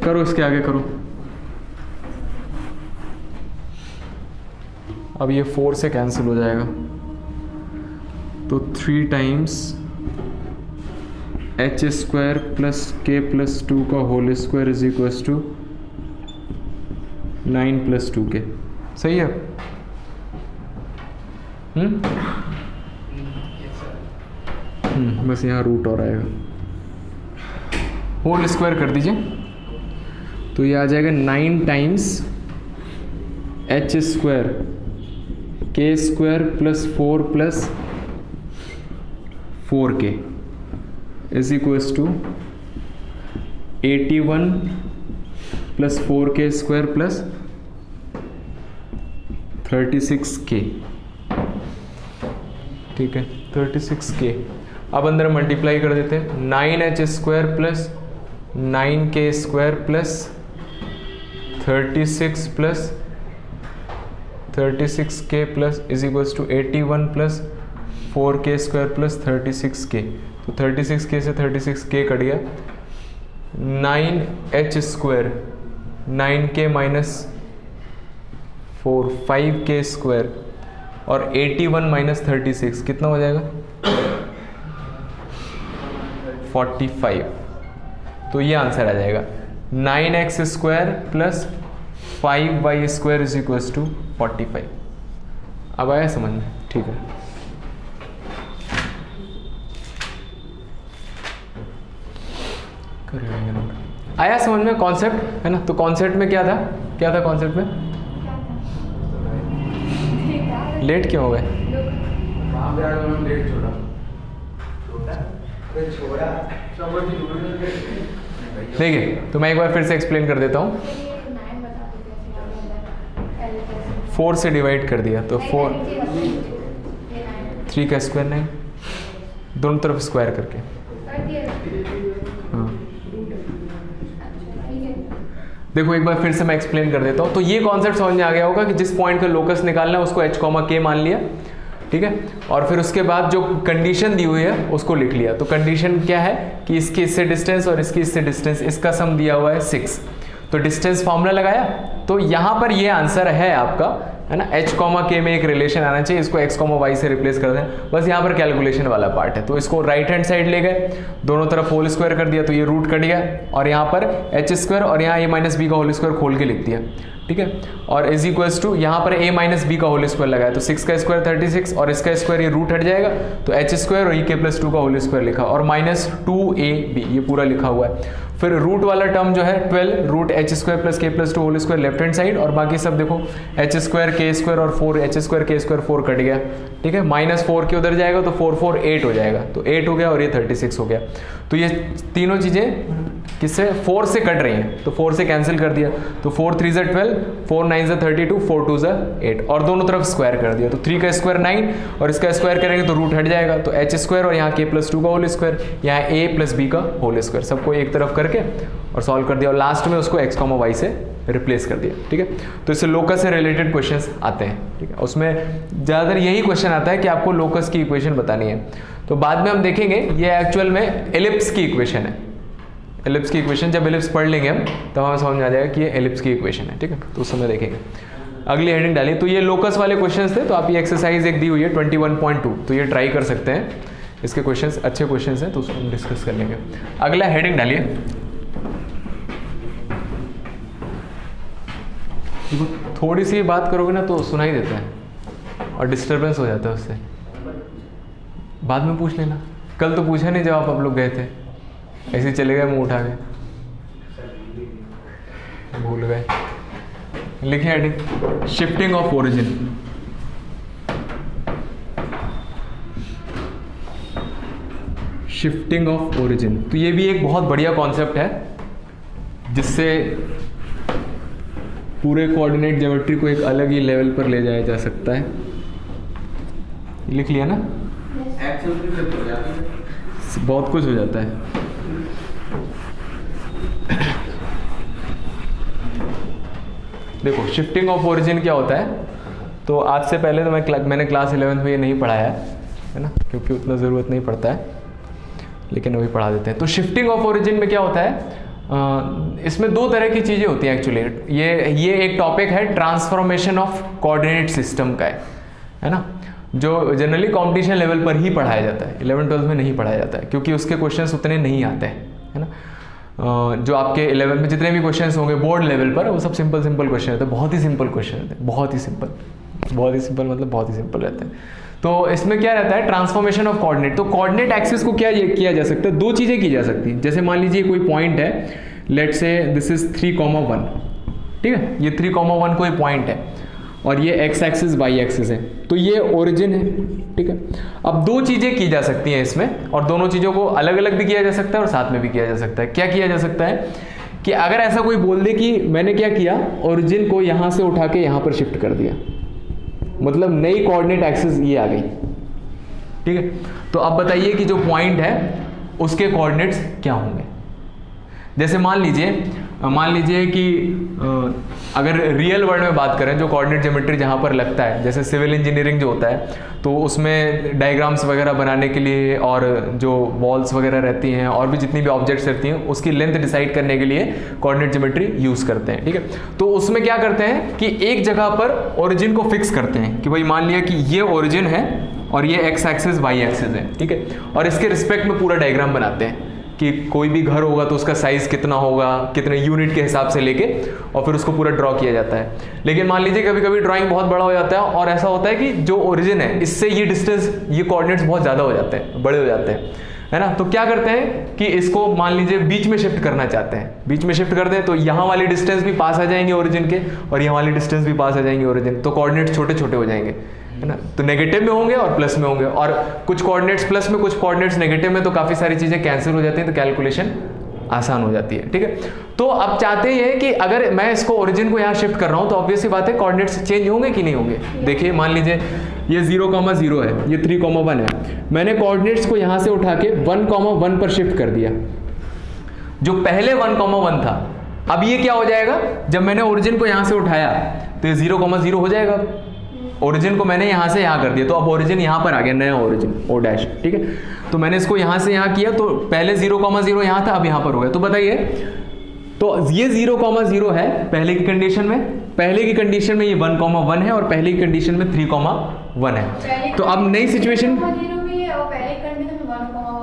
करो इसके आगे करो। अब ये 4 से कैंसिल हो जाएगा, तो 3 times H square plus K plus 2 का whole square is equals to 9 plus 2k। सही है? बस यहाँ रूट और आएगा, होल स्क्वायर कर दीजिए, तो ये आ जाएगा 9 times H square K square plus 4 plus 4k is equals to 81 plus 4k square plus 36k। ठीक है, 36k। अब अंदर मल्टीप्लाई कर देते हैं, 9h square plus 9k square plus 36 plus 36k plus is equals to 81 plus 4k square plus 36k। तो 36k से 36k cut गया, 9h square 9k minus 4 5k square और 81 माइनस 36 कितना हो जाएगा? 45। तो ये आंसर आ जाएगा 9x square plus 5y square is equals to 45। अब आया समझ में? ठीक है, आया समझ में कॉन्सेप्ट, है ना? तो कॉन्सेप्ट में क्या था कॉन्सेप्ट में? लेट क्यों हो गए? देखिए, तो मैं एक बार फिर से एक्सप्लेन कर देता हूँ। 4 से डिवाइड कर दिया तो 4 3 का स्क्वायर 9, दोनों तरफ स्क्वायर करके। हाँ, देखो एक बार फिर से मैं एक्सप्लेन कर देता हूँ। तो ये कॉन्सेप्ट समझ में आ गया होगा कि जिस पॉइंट का लोकस निकालना है उसको h, k मान लिया, ठीक है, और फिर उसके बाद जो कंडीशन दी हुई है उसको लिख लिया। तो कंडीशन क्या है कि इसकी इससे डिस्टेंस और इसकी इससे डिस्टेंस, इसका सम दिया हुआ है 6, तो डिस्टेंस फॉर्मूला लगाया। तो यहाँ पर ये आंसर है आपका, है ना? h, k में एक रिलेशन आना चाहिए, इसको x, y से रिप्लेस कर दें, बस यहाँ पर कैलकुलेशन वाला पार्ट है। तो इसको राइट हैंड साइड ले गए, दोनों तरफ होल स्क्वायर कर दिया, तो ये रूट कट गया, और यहाँ पर h स्क्वायर और यहाँ a माइनस बी का होल स्क्वायर खोल के लिख दिया, ठीक है, और इज इक्वल्स टू यहाँ पर a माइनस बी का होल स्क्वायर लगाया, तो 6 का स्क्वायर 36 और इसका स्क्वायर ये रूट हट जाएगा, तो h स्क्वायर और e के प्लस 2 का होल स्क्वायर लिखा, और माइनस 2ab ये पूरा लिखा हुआ है। फिर रूट वाला टर्म जो है 12 root h square plus k plus 2 whole square left hand side, और बाकी सब देखो h स्क्वायर k स्क्वायर और 4 h square k square 4 cut गया, ठीक है, माइनस 4 के उधर जाएगा तो 4 4 8 हो जाएगा, तो 8 हो गया और ये 36 हो गया। तो ये तीनों चीज़ें किससे 4 से कट रही हैं, तो 4 से कैंसिल कर दिया, तो 4 3 ज़ा 12, 4 9 ज़ा 32, 4 2 ज़ा 8, और दोनों तरफ स्क्वायर कर दिया, तो 3 का स्क्वायर 9 और इसका स्क्वायर करेंगे तो रूट हट जाएगा, तो h स्क्वायर और यहाँ k प्लस 2 का होल स्क्वायर, यहाँ a प्लस b का होल स्क्वायर, सबको एक तरफ करके और सॉल्व कर दिया, और लास्ट में उसको x, y से रिप्लेस कर दिया, ठीक है। तो इससे लोकस से रिलेटेड क्वेश्चंस आते हैं, ठीक है, उसमें ज़्यादातर यही क्वेश्चन आता है कि आपको लोकस की इक्वेशन बतानी है। तो बाद में हम देखेंगे ये एक्चुअल में एलिप्स की इक्वेशन है, एलिप्स की इक्वेशन, जब एलिप्स पढ़ लेंगे हम तब हमें समझ में आ जाएगा कि ये एलिप्स की इक्वेशन है, ठीक है, तो उस समय देखेंगे। अगली हेडिंग डालिए। तो ये लोकस वाले क्वेश्चंस थे, तो आप ये एक्सरसाइज एक दी हुई है 21.2, तो ये ट्राई कर सकते हैं, इसके क्वेश्चंस अच्छे क्वेश्चंस हैं, तो उसको हम डिस्कस कर लेंगे। अगला हेडिंग डालिए। थोड़ी सी बात करोगे ना तो सुनाई देता है और डिस्टर्बेंस हो जाता है उससे, बाद में पूछ लेना। कल तो पूछा नहीं जब आप लोग गए थे, ऐसे ही चले गए, मुंह उठा गए, भूल गए। लिखे heading shifting of origin. Shifting of origin, तो ये भी एक बहुत बढ़िया कॉन्सेप्ट है जिससे पूरे कोऑर्डिनेट ज्योमेट्री को एक अलग ही लेवल पर ले जाया जा सकता है। लिख लिया ना? बहुत कुछ हो जाता है। देखो शिफ्टिंग ऑफ ओरिजिन क्या होता है, तो आज से पहले तो मैंने क्लास 11th में ये नहीं पढ़ाया है ना, क्योंकि उतना ज़रूरत नहीं पड़ता है, लेकिन अभी पढ़ा देते हैं। तो शिफ्टिंग ऑफ ओरिजिन में क्या होता है, इसमें दो तरह की चीज़ें होती हैं एक्चुअली। ये एक टॉपिक है ट्रांसफॉर्मेशन ऑफ कोऑर्डिनेट सिस्टम का है ना, जो जनरली कॉम्पिटिशन लेवल पर ही पढ़ाया जाता है, 11th-12th में नहीं पढ़ाया जाता है, क्योंकि उसके क्वेश्चंस उतने नहीं आते हैं, है ना। जो आपके 11th में जितने भी क्वेश्चंस होंगे बोर्ड लेवल पर, वो सब सिंपल क्वेश्चन रहते हैं, बहुत ही सिंपल क्वेश्चन रहते हैं, बहुत ही सिंपल मतलब बहुत ही सिंपल रहते हैं। तो इसमें क्या रहता है, ट्रांसफॉर्मेशन ऑफ कोऑर्डिनेट। तो कोऑर्डिनेट एक्सिस को क्या किया जा सकता है, दो चीज़ें की जा सकती हैं। जैसे मान लीजिए कोई पॉइंट है, लेट्स से दिस इज 3,1, ठीक है, ये 3,1 कोई पॉइंट है और ये एक्स एक्सिस वाई एक्सिस है, तो ये ओरिजिन है, ठीक है। अब दो चीज़ें की जा सकती हैं इसमें, और दोनों चीज़ों को अलग अलग भी किया जा सकता है और साथ में भी किया जा सकता है। क्या किया जा सकता है कि अगर ऐसा कोई बोल दे कि मैंने क्या किया, ओरिजिन को यहाँ से उठा के यहाँ पर शिफ्ट कर दिया, मतलब नई कोऑर्डिनेट एक्सिस ये आ गई, ठीक है। तो अब बताइए कि जो पॉइंट है उसके कोऑर्डिनेट्स क्या होंगे। जैसे मान लीजिए कि अगर रियल वर्ल्ड में बात करें, जो कोऑर्डिनेट ज्योमेट्री जहाँ पर लगता है, जैसे सिविल इंजीनियरिंग जो होता है, तो उसमें डायग्राम्स वगैरह बनाने के लिए और जो वॉल्स वगैरह रहती हैं और भी जितनी भी ऑब्जेक्ट्स रहती हैं, उसकी लेंथ डिसाइड करने के लिए कोऑर्डिनेट ज्योमेट्री यूज़ करते हैं, ठीक है। तो उसमें क्या करते हैं कि एक जगह पर ओरिजिन को फिक्स करते हैं कि भाई मान लिया कि ये ओरिजिन है और ये एक्स एक्सिस वाई एक्सिस है, ठीक है, और इसके रिस्पेक्ट में पूरा डायग्राम बनाते हैं कि कोई भी घर होगा तो उसका साइज कितना होगा, कितने यूनिट के हिसाब से लेके, और फिर उसको पूरा ड्रॉ किया जाता है। लेकिन मान लीजिए कभी कभी ड्राइंग बहुत बड़ा हो जाता है और ऐसा होता है कि जो ओरिजिन है इससे ये डिस्टेंस, ये कोऑर्डिनेट्स बहुत ज़्यादा हो जाते हैं, बड़े हो जाते हैं, है ना। तो क्या करते हैं कि इसको मान लीजिए बीच में शिफ्ट करना चाहते हैं, बीच में शिफ्ट कर दें तो यहाँ वाली डिस्टेंस भी पास आ जाएंगे ओरिजिन के और यहाँ वाली डिस्टेंस भी पास आ जाएंगे ओरिजिन, तो कोऑर्डिनेट्स छोटे छोटे हो जाएंगे, है ना। तो नेगेटिव में होंगे और प्लस में होंगे, और कुछ कोऑर्डिनेट्स प्लस में, कुछ कोऑर्डिनेट्स नेगेटिव में, तो काफ़ी सारी चीज़ें कैंसिल हो जाती हैं, तो कैलकुलेशन आसान हो जाती है, ठीक है। तो अब चाहते हैं कि अगर मैं इसको ओरिजिन को यहाँ शिफ्ट कर रहा हूँ तो ऑब्वियस सी बात है कोऑर्डिनेट्स चेंज होंगे कि नहीं होंगे। देखिए मान लीजिए ये 0,0 है, ये 3,1 है, मैंने कोऑर्डिनेट्स को यहाँ से उठा के 1,1 पर शिफ्ट कर दिया। जो पहले 1,1 था, अब ये क्या हो जाएगा, जब मैंने ओरिजिन को यहाँ से उठाया तो ये 0,0 हो जाएगा। ओरिजिन को मैंने यहाँ से यहाँ कर दिया, तो अब ओरिजिन यहाँ पर आ गया, नया ओरिजिन ओ डैश, ठीक है। तो मैंने इसको यहाँ से यहाँ किया, तो पहले 0,0 यहाँ था, अब यहाँ पर हो गया। तो बताइए, तो ये 0,0 है पहले की कंडीशन में, पहले की कंडीशन में ये 1,1 है और पहले की कंडीशन में 3,1 है। तो अब नई सिचुएशन,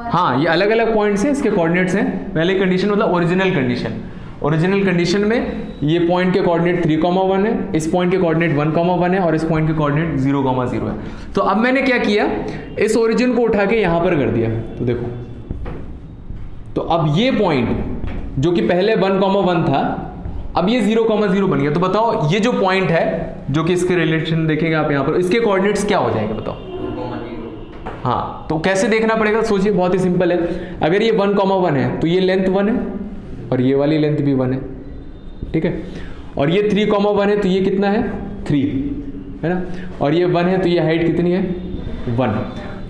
हाँ, ये अलग अलग पॉइंट्स हैं, इसके कोऑर्डिनेट्स हैं। पहले कंडीशन मतलब ओरिजिनल कंडीशन, ओरिजिनल कंडीशन में ये पॉइंट के कोऑर्डिनेट 3,1 है, इस पॉइंट के कोऑर्डिनेट 1,1 है और इस पॉइंट के कोऑर्डिनेट 0,0 है। तो अब मैंने क्या किया, इस ओरिजिन को उठा के यहां पर कर दिया। तो देखो, तो अब ये पॉइंट जो कि पहले 1,1 था, अब ये 0,0 बन गया। तो बताओ ये जो पॉइंट है, जो कि इसके रिलेशन देखेंगे आप यहां पर, इसके कोऑर्डिनेट्स क्या हो जाएंगे बताओ। हाँ, तो कैसे देखना पड़ेगा, सोचिए, बहुत ही सिंपल है। अगर ये 1,1 है तो ये लेंथ 1 है और ये वाली लेंथ भी 1 है, ठीक है। और ये 3,1 है तो ये कितना है, 3 है ना, और ये 1 है तो ये हाइट कितनी है, 1।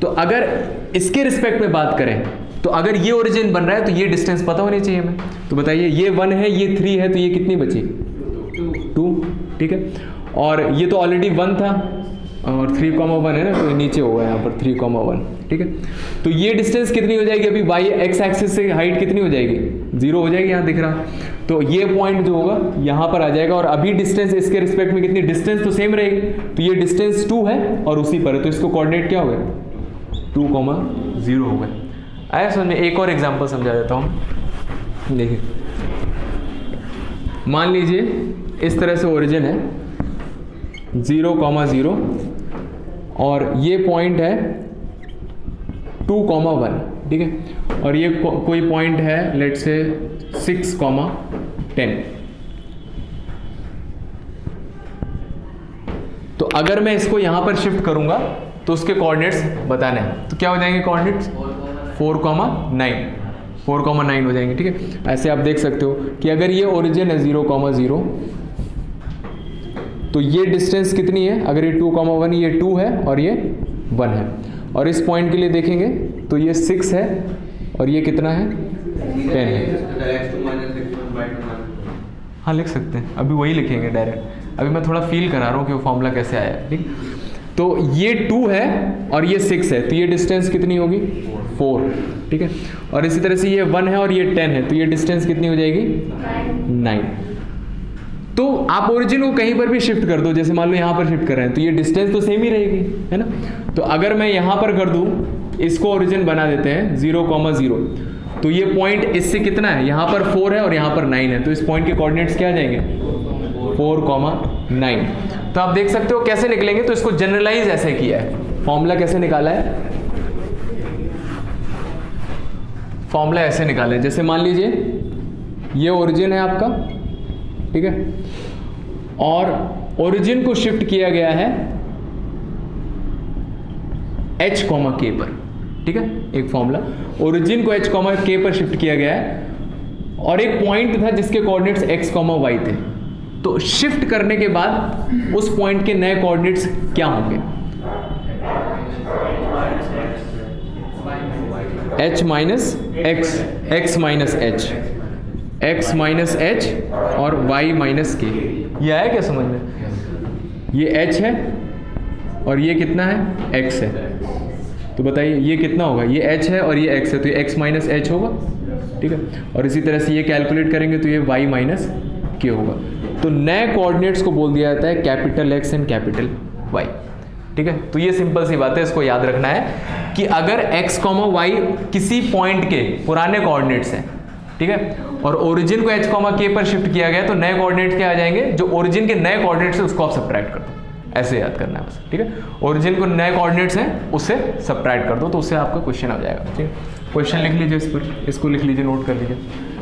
तो अगर इसके रिस्पेक्ट में बात करें तो अगर ये ओरिजिन बन रहा है तो ये डिस्टेंस पता होनी चाहिए हमें। तो बताइए, ये 1 है, ये 3 है, तो ये कितनी बची, 2, ठीक है। और ये तो ऑलरेडी 1 था, और 3,1 है ना, तो ये नीचे होगा यहाँ पर 3,1, ठीक है। तो ये डिस्टेंस कितनी हो जाएगी, अभी वाई एक्स एक्सिस से हाइट कितनी हो जाएगी, 0 हो जाएगी, यहाँ दिख रहा। तो ये पॉइंट जो होगा यहाँ पर आ जाएगा, और अभी डिस्टेंस इसके रिस्पेक्ट में कितनी, डिस्टेंस तो सेम रहेगी, तो ये डिस्टेंस 2 है और उसी पर है, तो इसको कोऑर्डिनेट क्या हो गए, 2,0 हो गए। आया समझ में। एक और एग्जांपल समझा देता हूँ। देखिए, मान लीजिए इस तरह से ओरिजिन है 0,0 और ये पॉइंट है 2,1, ठीक है, और ये कोई पॉइंट है लेट से 6,10। तो अगर मैं इसको यहां पर शिफ्ट करूंगा तो उसके कोऑर्डिनेट्स बताने हैं, तो क्या हो जाएंगे कोऑर्डिनेट्स, 4,9 हो जाएंगे, ठीक है। ऐसे आप देख सकते हो कि अगर ये ओरिजिन है 0,0 तो ये डिस्टेंस कितनी है, अगर ये 2,1, ये 2 है और ये 1 है, और इस पॉइंट के लिए देखेंगे तो ये 6 है और ये कितना है, 10 है। हाँ लिख सकते हैं, अभी वही लिखेंगे डायरेक्ट, अभी मैं थोड़ा फील करा रहा हूँ कि वो फॉर्मूला कैसे आया है, ठीक। तो ये 2 है और ये 6 है, तो ये डिस्टेंस कितनी होगी, 4, ठीक है। और इसी तरह से ये 1 है और ये 10 है, तो ये डिस्टेंस कितनी हो जाएगी, 9। तो आप ओरिजिन को कहीं पर भी शिफ्ट कर दो, जैसे मान लो यहाँ पर शिफ्ट कर रहे हैं, तो ये डिस्टेंस तो सेम ही रहेगी, है ना। तो अगर मैं यहाँ पर कर दूँ, इसको ओरिजिन बना देते हैं 0,0, तो ये पॉइंट इससे कितना है, यहाँ पर 4 है और यहाँ पर 9 है, तो इस पॉइंट के कोऑर्डिनेट्स क्या आ जाएंगे, 4,9। तो आप देख सकते हो कैसे निकलेंगे, तो इसको जनरलाइज ऐसे किया है, फॉर्मूला कैसे निकाला है, फॉर्मूला ऐसे निकाला है, जैसे मान लीजिए ये ओरिजिन है आपका, ठीक है, और ओरिजिन को शिफ्ट किया गया है h, k पर, ठीक है। एक फॉर्मूला, ओरिजिन को h, k पर शिफ्ट किया गया है, और एक पॉइंट था जिसके कोऑर्डिनेट्स x, y थे। तो शिफ्ट करने के बाद उस पॉइंट के नए कोऑर्डिनेट्स क्या होंगे, h minus x, x minus h, x minus h और y माइनस k। ये आया क्या समझ में, ये h है और ये कितना है, x है। तो बताइए ये कितना होगा, ये h है और ये x है, तो ये x माइनस h होगा, ठीक है। और इसी तरह से ये कैलकुलेट करेंगे तो ये y माइनस k होगा। तो नए कोऑर्डिनेट्स को बोल दिया जाता है capital X and capital Y, ठीक है। तो ये सिंपल सी बात है, इसको याद रखना है कि अगर x, y किसी पॉइंट के पुराने कोऑर्डिनेट्स हैं, ठीक है, और ओरिजिन को h, k पर शिफ्ट किया गया, तो नए कोऑर्डिनेट्स क्या आ जाएंगे, जो ओरिजिन के नए कोऑर्डिनेट्स है उसको आप सब्ट्रैक्ट कर दो, ऐसे याद करना है बस, ठीक है। ओरिजिन को नए कोऑर्डिनेट्स हैं उससे सब्ट्रैक्ट कर दो, तो उससे आपका क्वेश्चन आ जाएगा, ठीक है। क्वेश्चन लिख लीजिए इस पर, इसको लिख लीजिए, नोट कर लीजिए।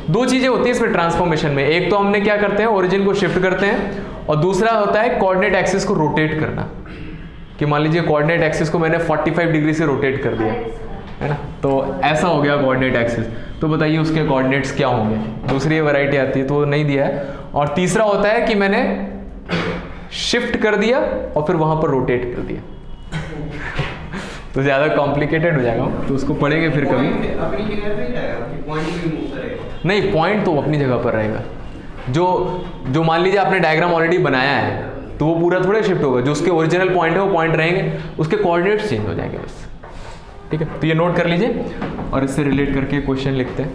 दो चीजें होती है इसमें ट्रांसफॉर्मेशन में, एक तो हमने क्या करते हैं, ओरिजिन को शिफ्ट करते हैं, और दूसरा होता है कोऑर्डिनेट एक्सिस को रोटेट करना, कि मान लीजिए कोऑर्डिनेट एक्सिस को मैंने 45 डिग्री से रोटेट कर दिया, है ना, तो ऐसा हो गया कोऑर्डिनेट एक्सिस। तो बताइए उसके कोऑर्डिनेट्स क्या होंगे, दूसरी वैरायटी आती है तो वो नहीं दिया है। और तीसरा होता है कि मैंने शिफ्ट कर दिया और फिर वहां पर रोटेट कर दिया तो ज़्यादा कॉम्प्लिकेटेड हो जाएगा, तो उसको पढ़ेंगे फिर कभी। नहीं, पॉइंट तो अपनी जगह पर रहेगा। जो मान लीजिए आपने डायग्राम ऑलरेडी बनाया है तो वो पूरा थोड़ा शिफ्ट होगा, जो उसके ओरिजिनल पॉइंट है वो पॉइंट रहेंगे, उसके कोऑर्डिनेट्स चेंज हो जाएंगे बस, ठीक है। तो ये नोट कर लीजिए और इससे रिलेट करके क्वेश्चन लिखते हैं।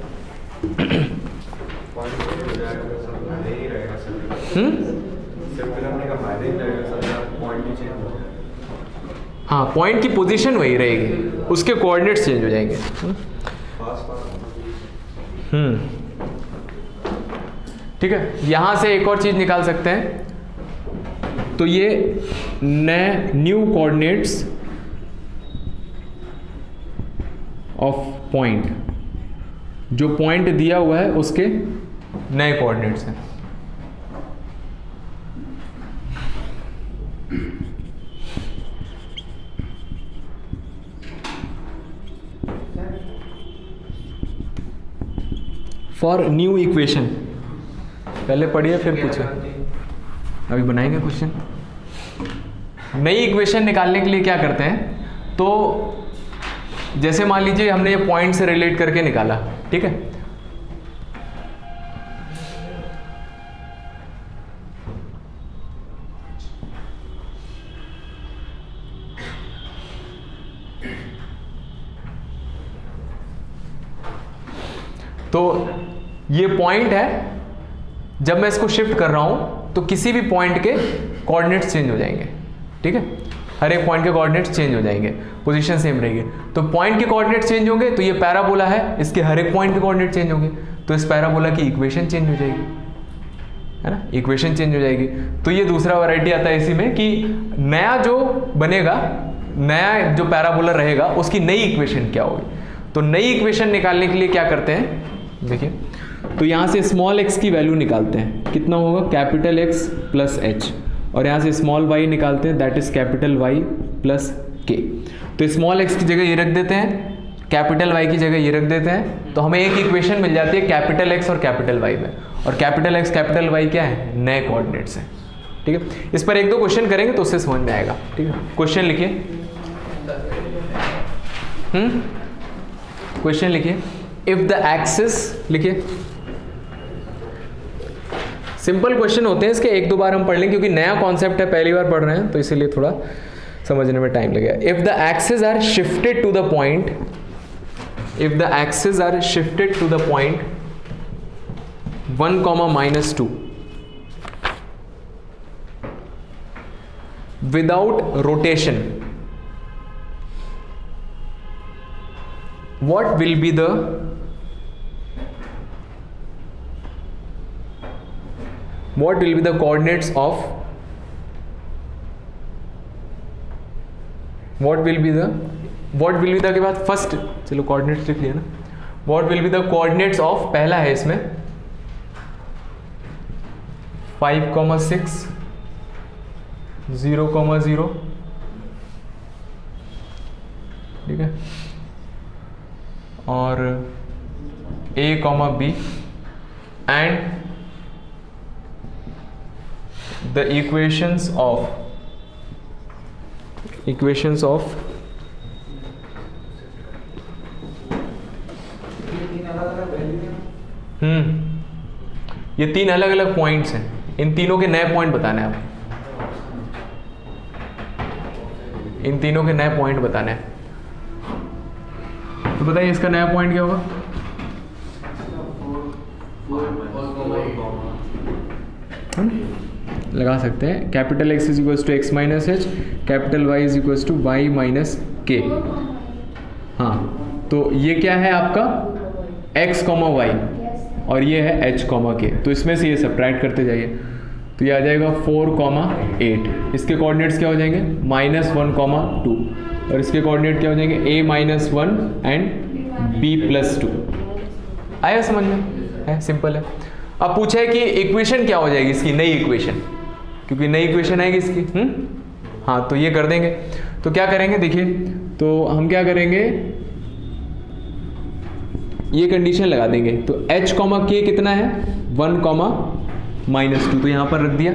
हाँ, पॉइंट की पोजीशन वही रहेगी, उसके कोऑर्डिनेट्स चेंज हो जाएंगे। ठीक है। यहां से एक और चीज निकाल सकते हैं, तो ये नए न्यू कोऑर्डिनेट्स ऑफ पॉइंट, जो पॉइंट दिया हुआ है उसके नए कोऑर्डिनेट्स हैं। फॉर न्यू इक्वेशन, पहले पढ़िए फिर पूछिए, अभी बनाएंगे क्वेश्चन। नई इक्वेशन निकालने के लिए क्या करते हैं, तो जैसे मान लीजिए हमने ये पॉइंट से रिलेट करके निकाला, ठीक है। तो ये पॉइंट है, जब मैं इसको शिफ्ट कर रहा हूं तो किसी भी पॉइंट के कोऑर्डिनेट्स चेंज हो जाएंगे, ठीक है, हर एक पॉइंट के कोऑर्डिनेट्स चेंज हो जाएंगे, पोजीशन सेम रहेगी। तो पॉइंट के कोऑर्डिनेट्स चेंज होंगे तो ये पैराबोला है, इसके हर एक पॉइंट के कोऑर्डिनेट चेंज होंगे, तो इस पैराबोला की इक्वेशन चेंज हो जाएगी, है ना, इक्वेशन चेंज हो जाएगी। तो ये दूसरा वैरायटी आता है इसी में कि नया जो बनेगा, नया जो पैराबोला रहेगा उसकी नई इक्वेशन क्या होगी। तो नई इक्वेशन निकालने के लिए क्या करते हैं, देखिए, तो यहाँ से स्मॉल एक्स की वैल्यू निकालते हैं, कितना होगा, कैपिटल एक्स प्लस एच, और यहाँ से स्मॉल वाई निकालते हैं, that is capital Y plus K. तो स्मॉल एक्स की जगह ये रख देते हैं, कैपिटल वाई की जगह ये रख देते हैं, तो हमें एक इक्वेशन मिल जाती है कैपिटल एक्स और कैपिटल वाई में, और कैपिटल एक्स कैपिटल वाई क्या है, नए कोऑर्डिनेट्स हैं, ठीक है। इस पर एक दो क्वेश्चन करेंगे तो उससे समझ में आएगा, ठीक है। क्वेश्चन लिखिए, क्वेश्चन लिखिए, इफ द एक्सिस, लिखिए, सिंपल क्वेश्चन होते हैं इसके, एक दो बार हम पढ़ लेंगे क्योंकि नया कॉन्सेप्ट है, पहली बार पढ़ रहे हैं तो इसीलिए थोड़ा समझने में टाइम लगेगा। If the axis are shifted to the point, if the axis are shifted to the point 1, -2 without rotation, what will be the coordinates of, what will be the के बाद फर्स्ट, चलो कोऑर्डिनेट्स लिख लिया ना, what will be the coordinates of, पहला है इसमें 5, 6, 0, 0, ठीक है, और A, B and the equations of ये तीन अलग अलग पॉइंट्स हैं, इन तीनों के नए पॉइंट बताने हैं, इन तीनों के नए पॉइंट बताने हैं। तो बताइए इसका नया पॉइंट क्या होगा, लगा सकते हैं, capital X is equals to X minus H, capital Y is equals to Y minus K. हाँ, तो ये क्या है आपका x, y, और ये है h, k। तो इसमें से ये सब्ट्रैक्ट करते जाइए, तो ये आ जाएगा 4, 8। इसके कोऑर्डिनेट्स क्या हो जाएंगे, -1, 2, और इसके कोऑर्डिनेट क्या हो जाएंगे, a -1 एंड b +2। आया समझ में, है सिंपल है। अब पूछा है कि इक्वेशन क्या हो जाएगी इसकी, नई इक्वेशन, क्योंकि नई इक्वेशन आएगी इसकी। हाँ, तो ये कर देंगे। तो क्या करेंगे, देखिए, तो हम क्या करेंगे, ये कंडीशन लगा देंगे। तो h, k कितना है, 1, -2, तो यहाँ पर रख दिया,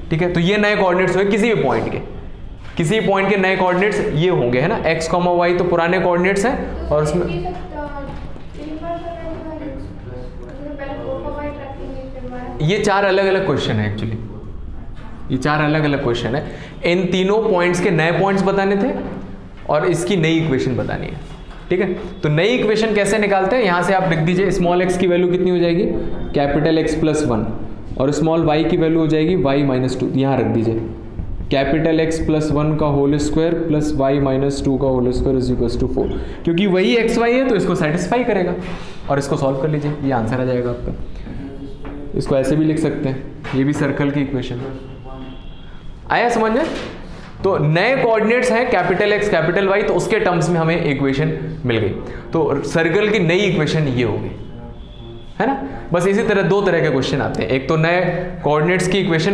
ठीक है। तो ये नए कोऑर्डिनेट्स हुए किसी भी पॉइंट के, किसी भी पॉइंट के नए कोऑर्डिनेट्स ये होंगे, है ना। x, y तो पुराने कोऑर्डिनेट्स हैं, और उसमें ये चार अलग अलग क्वेश्चन है एक्चुअली, ये चार अलग अलग क्वेश्चन है। इन तीनों पॉइंट्स के नए पॉइंट्स बताने थे और इसकी नई इक्वेशन बतानी है, ठीक है। तो नई इक्वेशन कैसे निकालते हैं, यहां से आप लिख दीजिए, स्मॉल x की वैल्यू कितनी हो जाएगी, कैपिटल x + 1, और स्मॉल y की वैल्यू हो जाएगी y -2, यहाँ रख दीजिए, कैपिटल x + 1 का होल स्क्वायर प्लस y -2 का whole square is equals to 4। क्योंकि वही x y है तो इसको सेटिस्फाई करेगा, और इसको सॉल्व कर लीजिए, ये आंसर आ जाएगा आपका। इसको ऐसे भी लिख सकते हैं, ये भी सर्कल की इक्वेशन है। आया समझ में। तो नए कोऑर्डिनेट्स हैं कैपिटल x कैपिटल y, तो उसके टर्म्स में हमें इक्वेशन मिल गई। तो सर्कल की नई इक्वेशन ये होगी, है ना। बस इसी तरह दो तरह के क्वेश्चन आते हैं, एक तो नए कोऑर्डिनेट्स की इक्वेशन,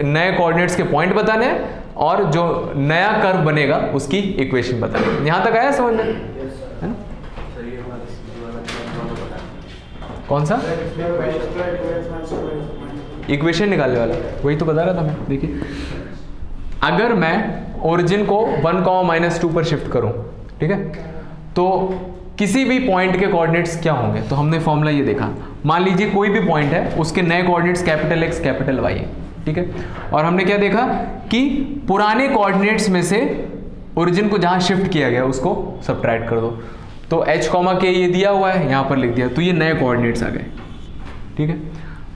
नए कोऑर्डिनेट्स के पॉइंट बताने हैं, और जो नया कर्व बनेगा उसकी इक्वेशन बताने हैं। यहां तक आया समझ में, है ना। कौन सा इक्वेशन निकालने वाला, वही तो बता रहा था मैं। देखिए, अगर मैं ओरिजिन को 1, -2 पर शिफ्ट करूं, ठीक है, तो किसी भी पॉइंट के कोऑर्डिनेट्स क्या होंगे। तो हमने फॉर्मूला ये देखा, मान लीजिए कोई भी पॉइंट है, उसके नए coordinates capital x capital y है, ठीक है। और हमने क्या देखा कि पुराने कोऑर्डिनेट्स में से ओरिजिन को जहां शिफ्ट किया गया उसको सब्ट्रैक्ट कर दो। तो h कॉमा के ये दिया हुआ है, यहाँ पर लिख दिया, तो ये नए कोऑर्डिनेट्स आ गए। ठीक है,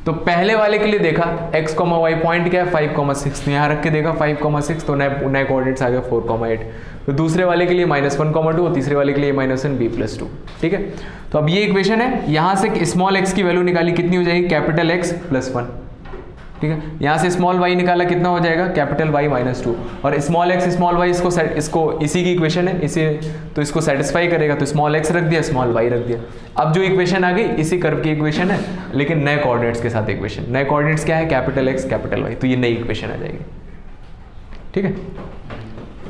तो पहले वाले के लिए देखा x कॉमा वाई पॉइंट क्या है 5,6, तो यहाँ रख के देखा 5,6, तो नए कोऑर्डिनेट्स आ गए 4,8। तो दूसरे वाले के लिए -1,2 और तीसरे वाले के लिए -1 b+2। ठीक है, तो अब ये इक्वेशन है, यहाँ से स्मॉल x की वैल्यू निकाली, कितनी हो जाएगी कैपिटल X +1। ठीक है, यहाँ से स्मॉल y निकाला, कितना हो जाएगा कैपिटल Y -2, और स्मॉल x स्मॉल y इसको इसी की इक्वेशन है, इसी तो इसको सेटिस्फाई करेगा, तो स्मॉल x रख दिया, स्मॉल y रख दिया। अब जो इक्वेशन आ गई इसी कर्व की इक्वेशन है, लेकिन नए कोऑर्डिनेट्स के साथ इक्वेशन। नए कोऑर्डिनेट्स क्या है कैपिटल X कैपिटल Y, तो ये नई इक्वेशन आ जाएगी। ठीक है,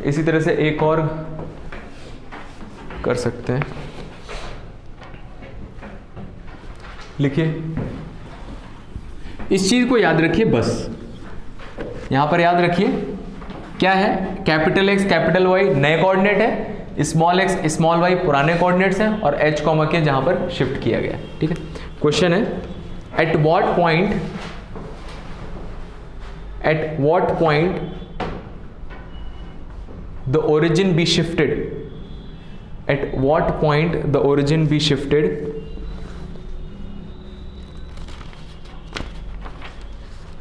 इसी तरह से एक और कर सकते हैं, लिखिए, इस चीज को याद रखिए बस, यहां पर याद रखिए क्या है, कैपिटल X कैपिटल Y नए कोऑर्डिनेट है, स्मॉल x स्मॉल y पुराने कोऑर्डिनेट्स हैं, और h कॉमा के जहां पर शिफ्ट किया गया। ठीक है, क्वेश्चन है at what point the origin be shifted, at what point the origin be shifted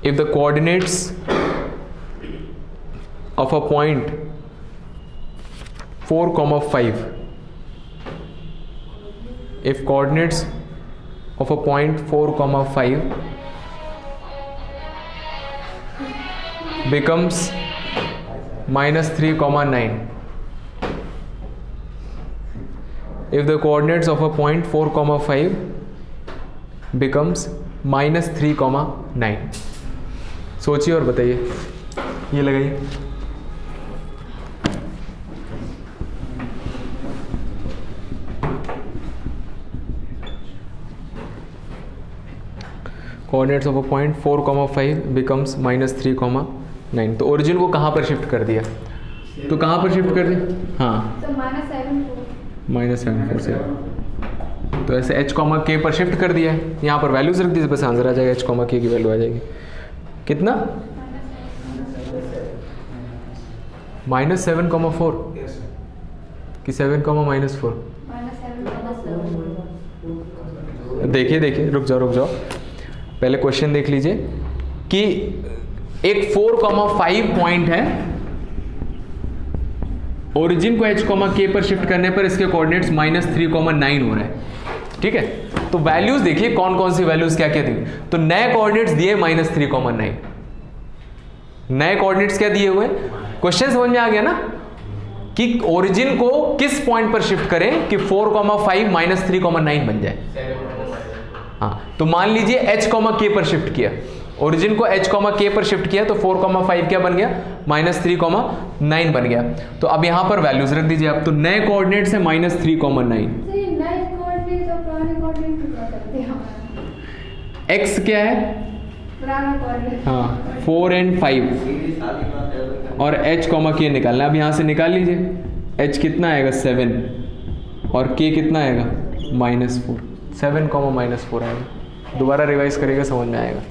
if the coordinates of a point 4,5, if coordinates of a point 4,5 becomes -3,9, if the coordinates of a point 4,5 becomes -3,9, सोचिए और बताइए, ये लगाइए। Coordinates of a point 4,5 becomes -3,9, तो origin को कहाँ पर shift कर दिया, तो कहाँ पर शिफ्ट कर दिया, हाँ -7,4 से, तो ऐसे h कॉमा k पर शिफ्ट कर दिया है, यहाँ पर वैल्यूज रख दी, बस आंसर आ जाएगा, h कॉमा k की वैल्यू आ जाएगी कितना -7,4 कि 7,-4, देखिए रुक जाओ, पहले क्वेश्चन देख लीजिए कि एक 4,5 पॉइंट है, ओरिजिन को h k पर शिफ्ट करने पर इसके कोऑर्डिनेट्स -3,9 हो रहे हैं। ठीक है, तो वैल्यूज देखिए कौन कौन सी वैल्यूज क्या क्या दी, तो नए कोऑर्डिनेट्स दिए -3,9, नए कोऑर्डिनेट्स क्या दिए हुए, क्वेश्चन समझ में आ गया ना कि ओरिजिन को किस पॉइंट पर शिफ्ट करें कि 4,5 -3,9 बन जाए। हाँ, तो मान लीजिए h k पर शिफ्ट किया, ओरिजिन को h k पर शिफ्ट किया, तो 4,5 क्या बन गया -3,9 बन गया। तो अब यहां पर वैल्यूज रख दीजिए आप, तो नए कोऑर्डिनेट्स है -3,9, x क्या है, हाँ 4 और 5, और h k निकालना है। अब यहाँ से निकाल लीजिए, h कितना आएगा 7 और k कितना आएगा -4, 7, -4 आएगा। दोबारा रिवाइज करेगा समझ में आएगा।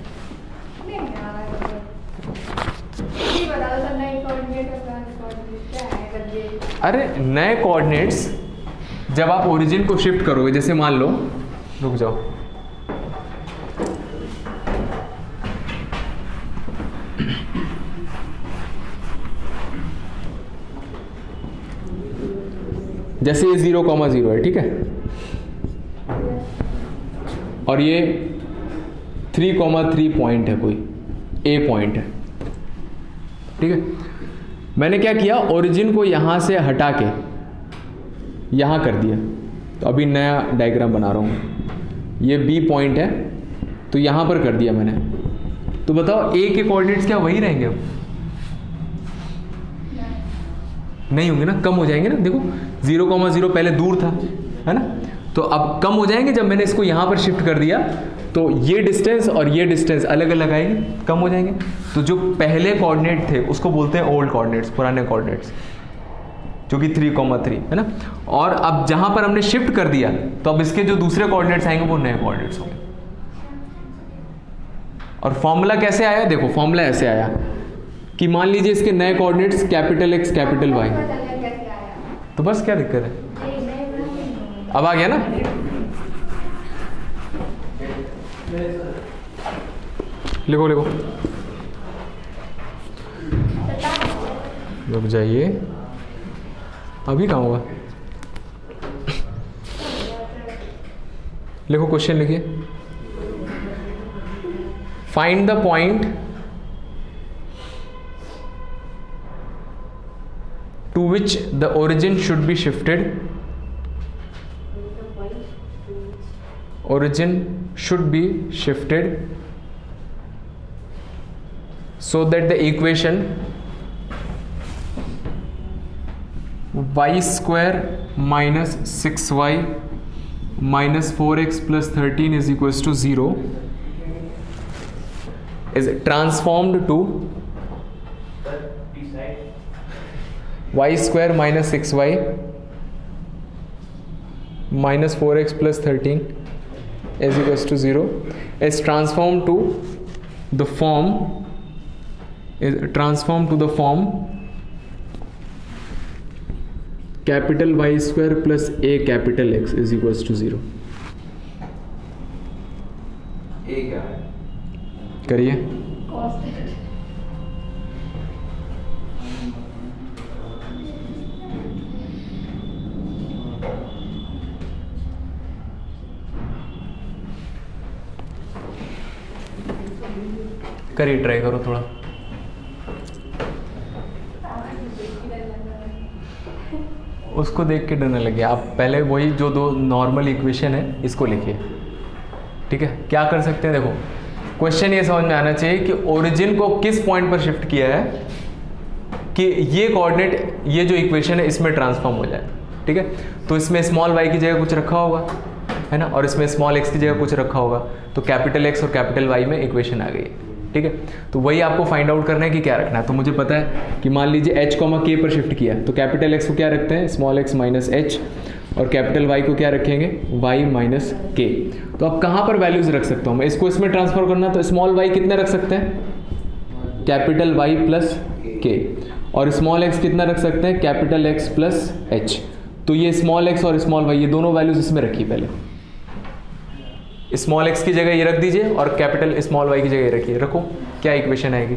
अरे नए कोऑर्डिनेट्स जब आप ओरिजिन को शिफ्ट करोगे, जैसे मान लो, रुक जाओ, जैसे ये 0,0 है, ठीक है, और ये 3,3 पॉइंट है, कोई ए पॉइंट है। ठीक है, मैंने क्या किया, ओरिजिन को यहां से हटा के यहां कर दिया, तो अभी नया डायग्राम बना रहा हूं, ये बी पॉइंट है तो यहां पर कर दिया मैंने। तो बताओ ए के कोऑर्डिनेट्स क्या वही रहेंगे, अब नहीं होंगे ना, कम हो जाएंगे ना। देखो 0,0 पहले दूर था, है ना, तो अब कम हो जाएंगे जब मैंने इसको यहां पर शिफ्ट कर दिया, तो ये डिस्टेंस और ये डिस्टेंस अलग अलग आएंगे, कम हो जाएंगे। तो जो पहले कोऑर्डिनेट थे उसको बोलते हैं ओल्ड कोऑर्डिनेट्स, पुराने कोऑर्डिनेट्स, जो कि 3,3 है ना। और अब जहां पर हमने शिफ्ट कर दिया, तो अब इसके जो दूसरे कोऑर्डिनेट्स आएंगे वो नए कोऑर्डिनेट्स होंगे। और फॉर्मूला कैसे आया, देखो फॉर्मूला ऐसे आया कि मान लीजिए इसके नए coordinates capital X capital Y, तो बस क्या दिक्कत है, अब आ गया ना? लिखो लिखो, रुक जाइए, अभी कहाँ होगा? लिखो, क्वेश्चन लिखिए। Find the point two which the origin should be shifted. Origin should be shifted so that the equation y square minus 6y minus 4x plus 13 is equals to 0 is transformed to y square minus 6y minus 4x plus 13 is equals to 0 is transformed to the form capital Y square plus a capital X is equals to 0। ए क्या है? करिए। Constant. करिए, try करो थोड़ा। उसको देख के डरने लगे। आप पहले वही जो दो नॉर्मल इक्वेशन है इसको लिखिए, ठीक है? क्या कर सकते हैं, देखो क्वेश्चन ये समझ में आना चाहिए कि ओरिजिन को किस पॉइंट पर शिफ्ट किया है कि ये कोऑर्डिनेट, ये जो इक्वेशन है इसमें ट्रांसफॉर्म हो जाए, ठीक है? तो इसमें स्मॉल वाई की जगह कुछ रखा होगा, है ना, और इसमें स्मॉल एक्स की जगह कुछ रखा होगा, तो कैपिटल एक्स और कैपिटल वाई में इक्वेशन आ गई, ठीक है? तो वही आपको फाइंड आउट करना है कि क्या रखना है। तो मुझे पता है कि मान लीजिए h k पर शिफ्ट किया, तो कैपिटल एक्स को क्या रखते हैं, स्मॉल एक्स माइनस एच, और कैपिटल वाई को क्या रखेंगे, y माइनस के। तो अब कहाँ पर वैल्यूज रख सकता हूँ मैं, इसको इसमें ट्रांसफर करना, तो स्मॉल y कितने रख सकते हैं, कैपिटल y प्लस के, और स्मॉल x कितना रख सकते हैं, कैपिटल x प्लस एच। तो ये स्मॉल x और स्मॉल y, ये दोनों वैल्यूज इसमें रखिए। पहले स्मॉल x की जगह ये रख दीजिए और कैपिटल स्मॉल y की जगह ये रखिए। रखो, क्या इक्वेशन आएगी,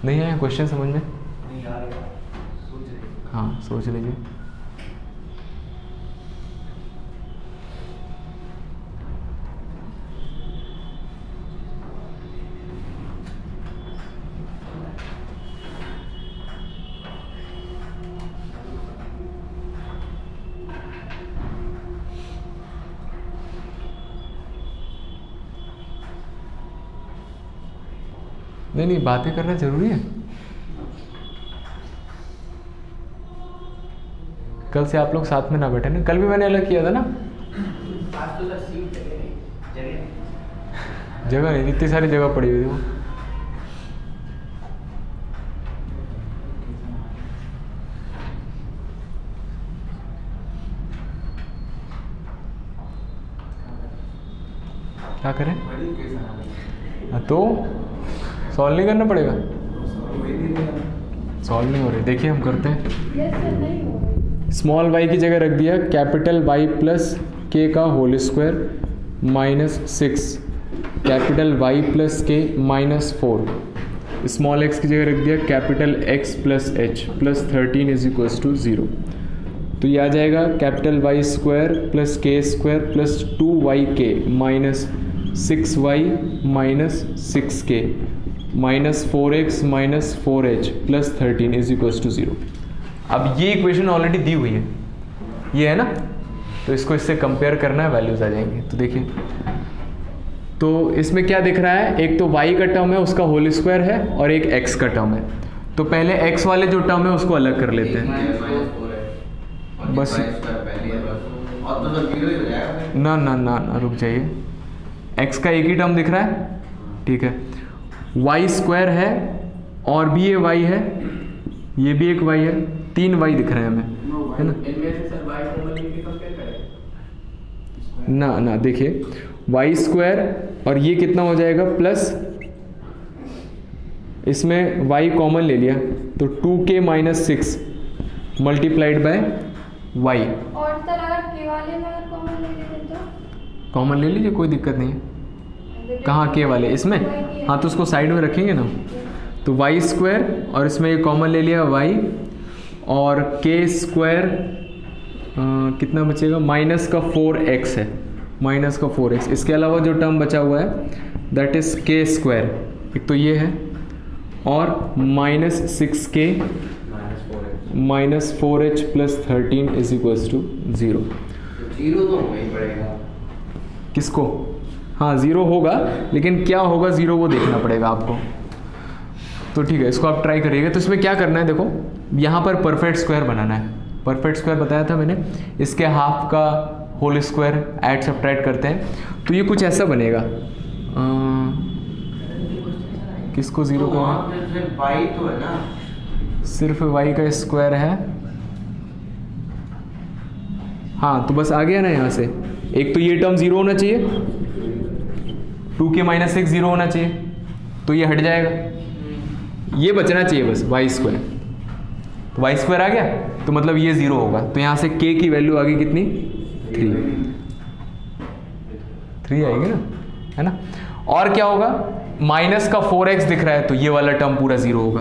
नहीं आया क्वेश्चन समझ में? नहीं आ रहा, सोच रही। हाँ, सोच लीजिए। नहीं, बातें करना जरूरी है। कल से आप लोग साथ में ना बैठे ना, कल भी मैंने अलग किया था ना। आज तो सर सीट जगह नहीं, इतनी सारी जगह पड़ी हुई थी वो। क्या करें, तो सॉल्व नहीं करना पड़ेगा, सॉल्व नहीं हो रही। देखिए हम करते हैं। Yes sir, नहीं हो रही। स्मॉल y की जगह रख दिया कैपिटल y प्लस के का whole square minus 6, capital y plus K minus 4, small x की जगह रख दिया capital x plus H plus 13 is equals to 0। तो ये आ जाएगा capital y square plus K square plus 2yk minus 6y minus 6k minus 4x minus 4h plus 13 is equals to 0। अब ये इक्वेशन ऑलरेडी दी हुई है, ये है ना, तो इसको इससे कंपेयर करना है, वैल्यूज आ जाएंगे। तो देखिए, तो इसमें क्या दिख रहा है, एक तो y का टर्म है उसका होल स्क्वायर है और एक x का टर्म है। तो पहले x वाले जो टर्म है उसको अलग कर लेते हैं। बस ना ना ना ना, रुक जाइए, x का एक ही टर्म दिख रहा है, ठीक है, y स्क्वायर है और भी ये y है, ये भी एक y है, 3 y दिख रहे हैं हमें, है ना। इनमें से सर y फॉर्मूला लेके कंपेयर करें ना ना, देखिए y स्क्वायर और ये कितना हो जाएगा, प्लस इसमें y कॉमन ले लिया तो 2k minus 6 multiplied by y। और सर अगर के वाले में अगर कॉमन ले लेते तो कॉमन ले लीजिए, कोई दिक्कत नहीं है। कहाँ के वाले? इसमें? हाँ तो उसको साइड में रखेंगे ना, तो वाई स्क्वायर और इसमें ये कॉमन ले लिया y और के स्क्वायर कितना बचेगा, माइनस का 4x है, माइनस का 4x। इसके अलावा जो टर्म बचा हुआ है दैट इज के स्क्वायर, एक तो ये है, और minus 6k minus 4h plus 13 is equals to 0। Zero तो नहीं पड़ेगा किसको? हाँ ज़ीरो होगा, लेकिन क्या होगा ज़ीरो वो देखना पड़ेगा आपको। तो ठीक है, इसको आप ट्राई करिएगा। तो इसमें क्या करना है, देखो यहाँ पर परफेक्ट स्क्वायर बनाना है। परफेक्ट स्क्वायर बताया था मैंने, इसके हाफ का होल स्क्वायर ऐड सब्ट्रैक्ट करते हैं तो ये कुछ ऐसा बनेगा। किसको ज़ीरो को? वाई तो है ना, सिर्फ y का स्क्वायर है। हाँ तो बस आ गया ना यहाँ से। एक तो ये टर्म ज़ीरो होना चाहिए, 2k माइनस 6 ज़ीरो होना चाहिए, तो ये हट जाएगा, ये बचना चाहिए बस y स्क्वायर। तो y स्क्वायर आ गया तो मतलब ये ज़ीरो होगा, तो यहाँ से k की वैल्यू आ गई कितनी? 3 आएगी ना, है ना। और क्या होगा, माइनस का 4x दिख रहा है तो ये वाला टर्म पूरा ज़ीरो होगा,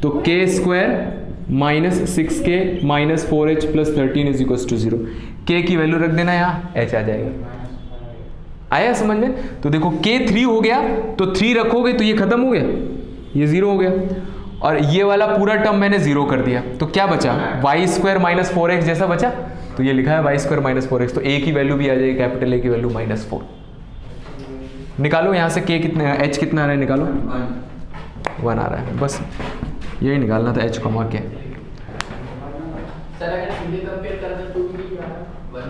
तो k square minus 6k minus 4h plus 13 is equal to 0। k की वैल्यू रख देना, यहाँ h आ जाएगा। आया समझ में? तो देखो k 3 हो गया तो 3 रखोगे तो ये खत्म हो गया, ये 0 हो गया, और ये वाला पूरा टर्म मैंने 0 कर दिया, तो क्या बचा? वाई स्क्वायर माइनस 4x जैसा बचा, तो ये लिखा है वाई स्क्वायर माइनस 4x, तो a की वैल्यू भी आ जाएगी, कैपिटल A की वैल्यू -4। निकालो यहाँ से k कितना, h कितना आ रहा है, निकालो। 1 आ रहा है, बस यही निकालना था, h कॉमा के। सर अगर सीधे कंपेयर करते तो 2 भी आ रहा है 1,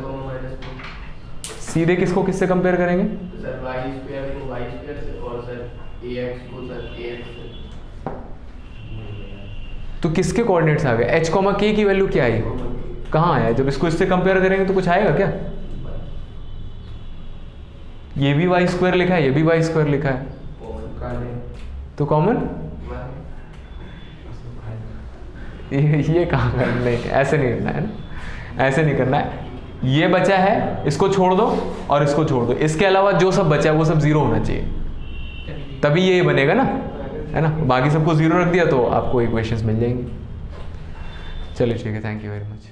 -2। सीधे किसको किससे कंपेयर करेंगे? तो सर y स्क्वायर को y स्क्वायर से और सर ax को सर ax से। तो किसके कोऑर्डिनेट्स आ गए? h कॉमा k की वैल्यू क्या आई? कहाँ आया? जब इसको इससे कंपेयर करेंगे तो कुछ आएगा क्या? ये भी वाई स्क्वायर लिखा है, ये भी वाई स्क्वायर लिखा है, तो कॉमन ये कहाँ करना? नहीं, ऐसे नहीं करना है ना, ऐसे नहीं करना है। ये बचा है, इसको छोड़ दो और इसको छोड़ दो, इसके अलावा जो सब बचा है वो सब 0 होना चाहिए, तभी ये बनेगा ना, है ना। बाकी सबको 0 रख दिया तो आपको इक्वेशंस मिल जाएंगी। चलिए ठीक है, थैंक यू वेरी मच।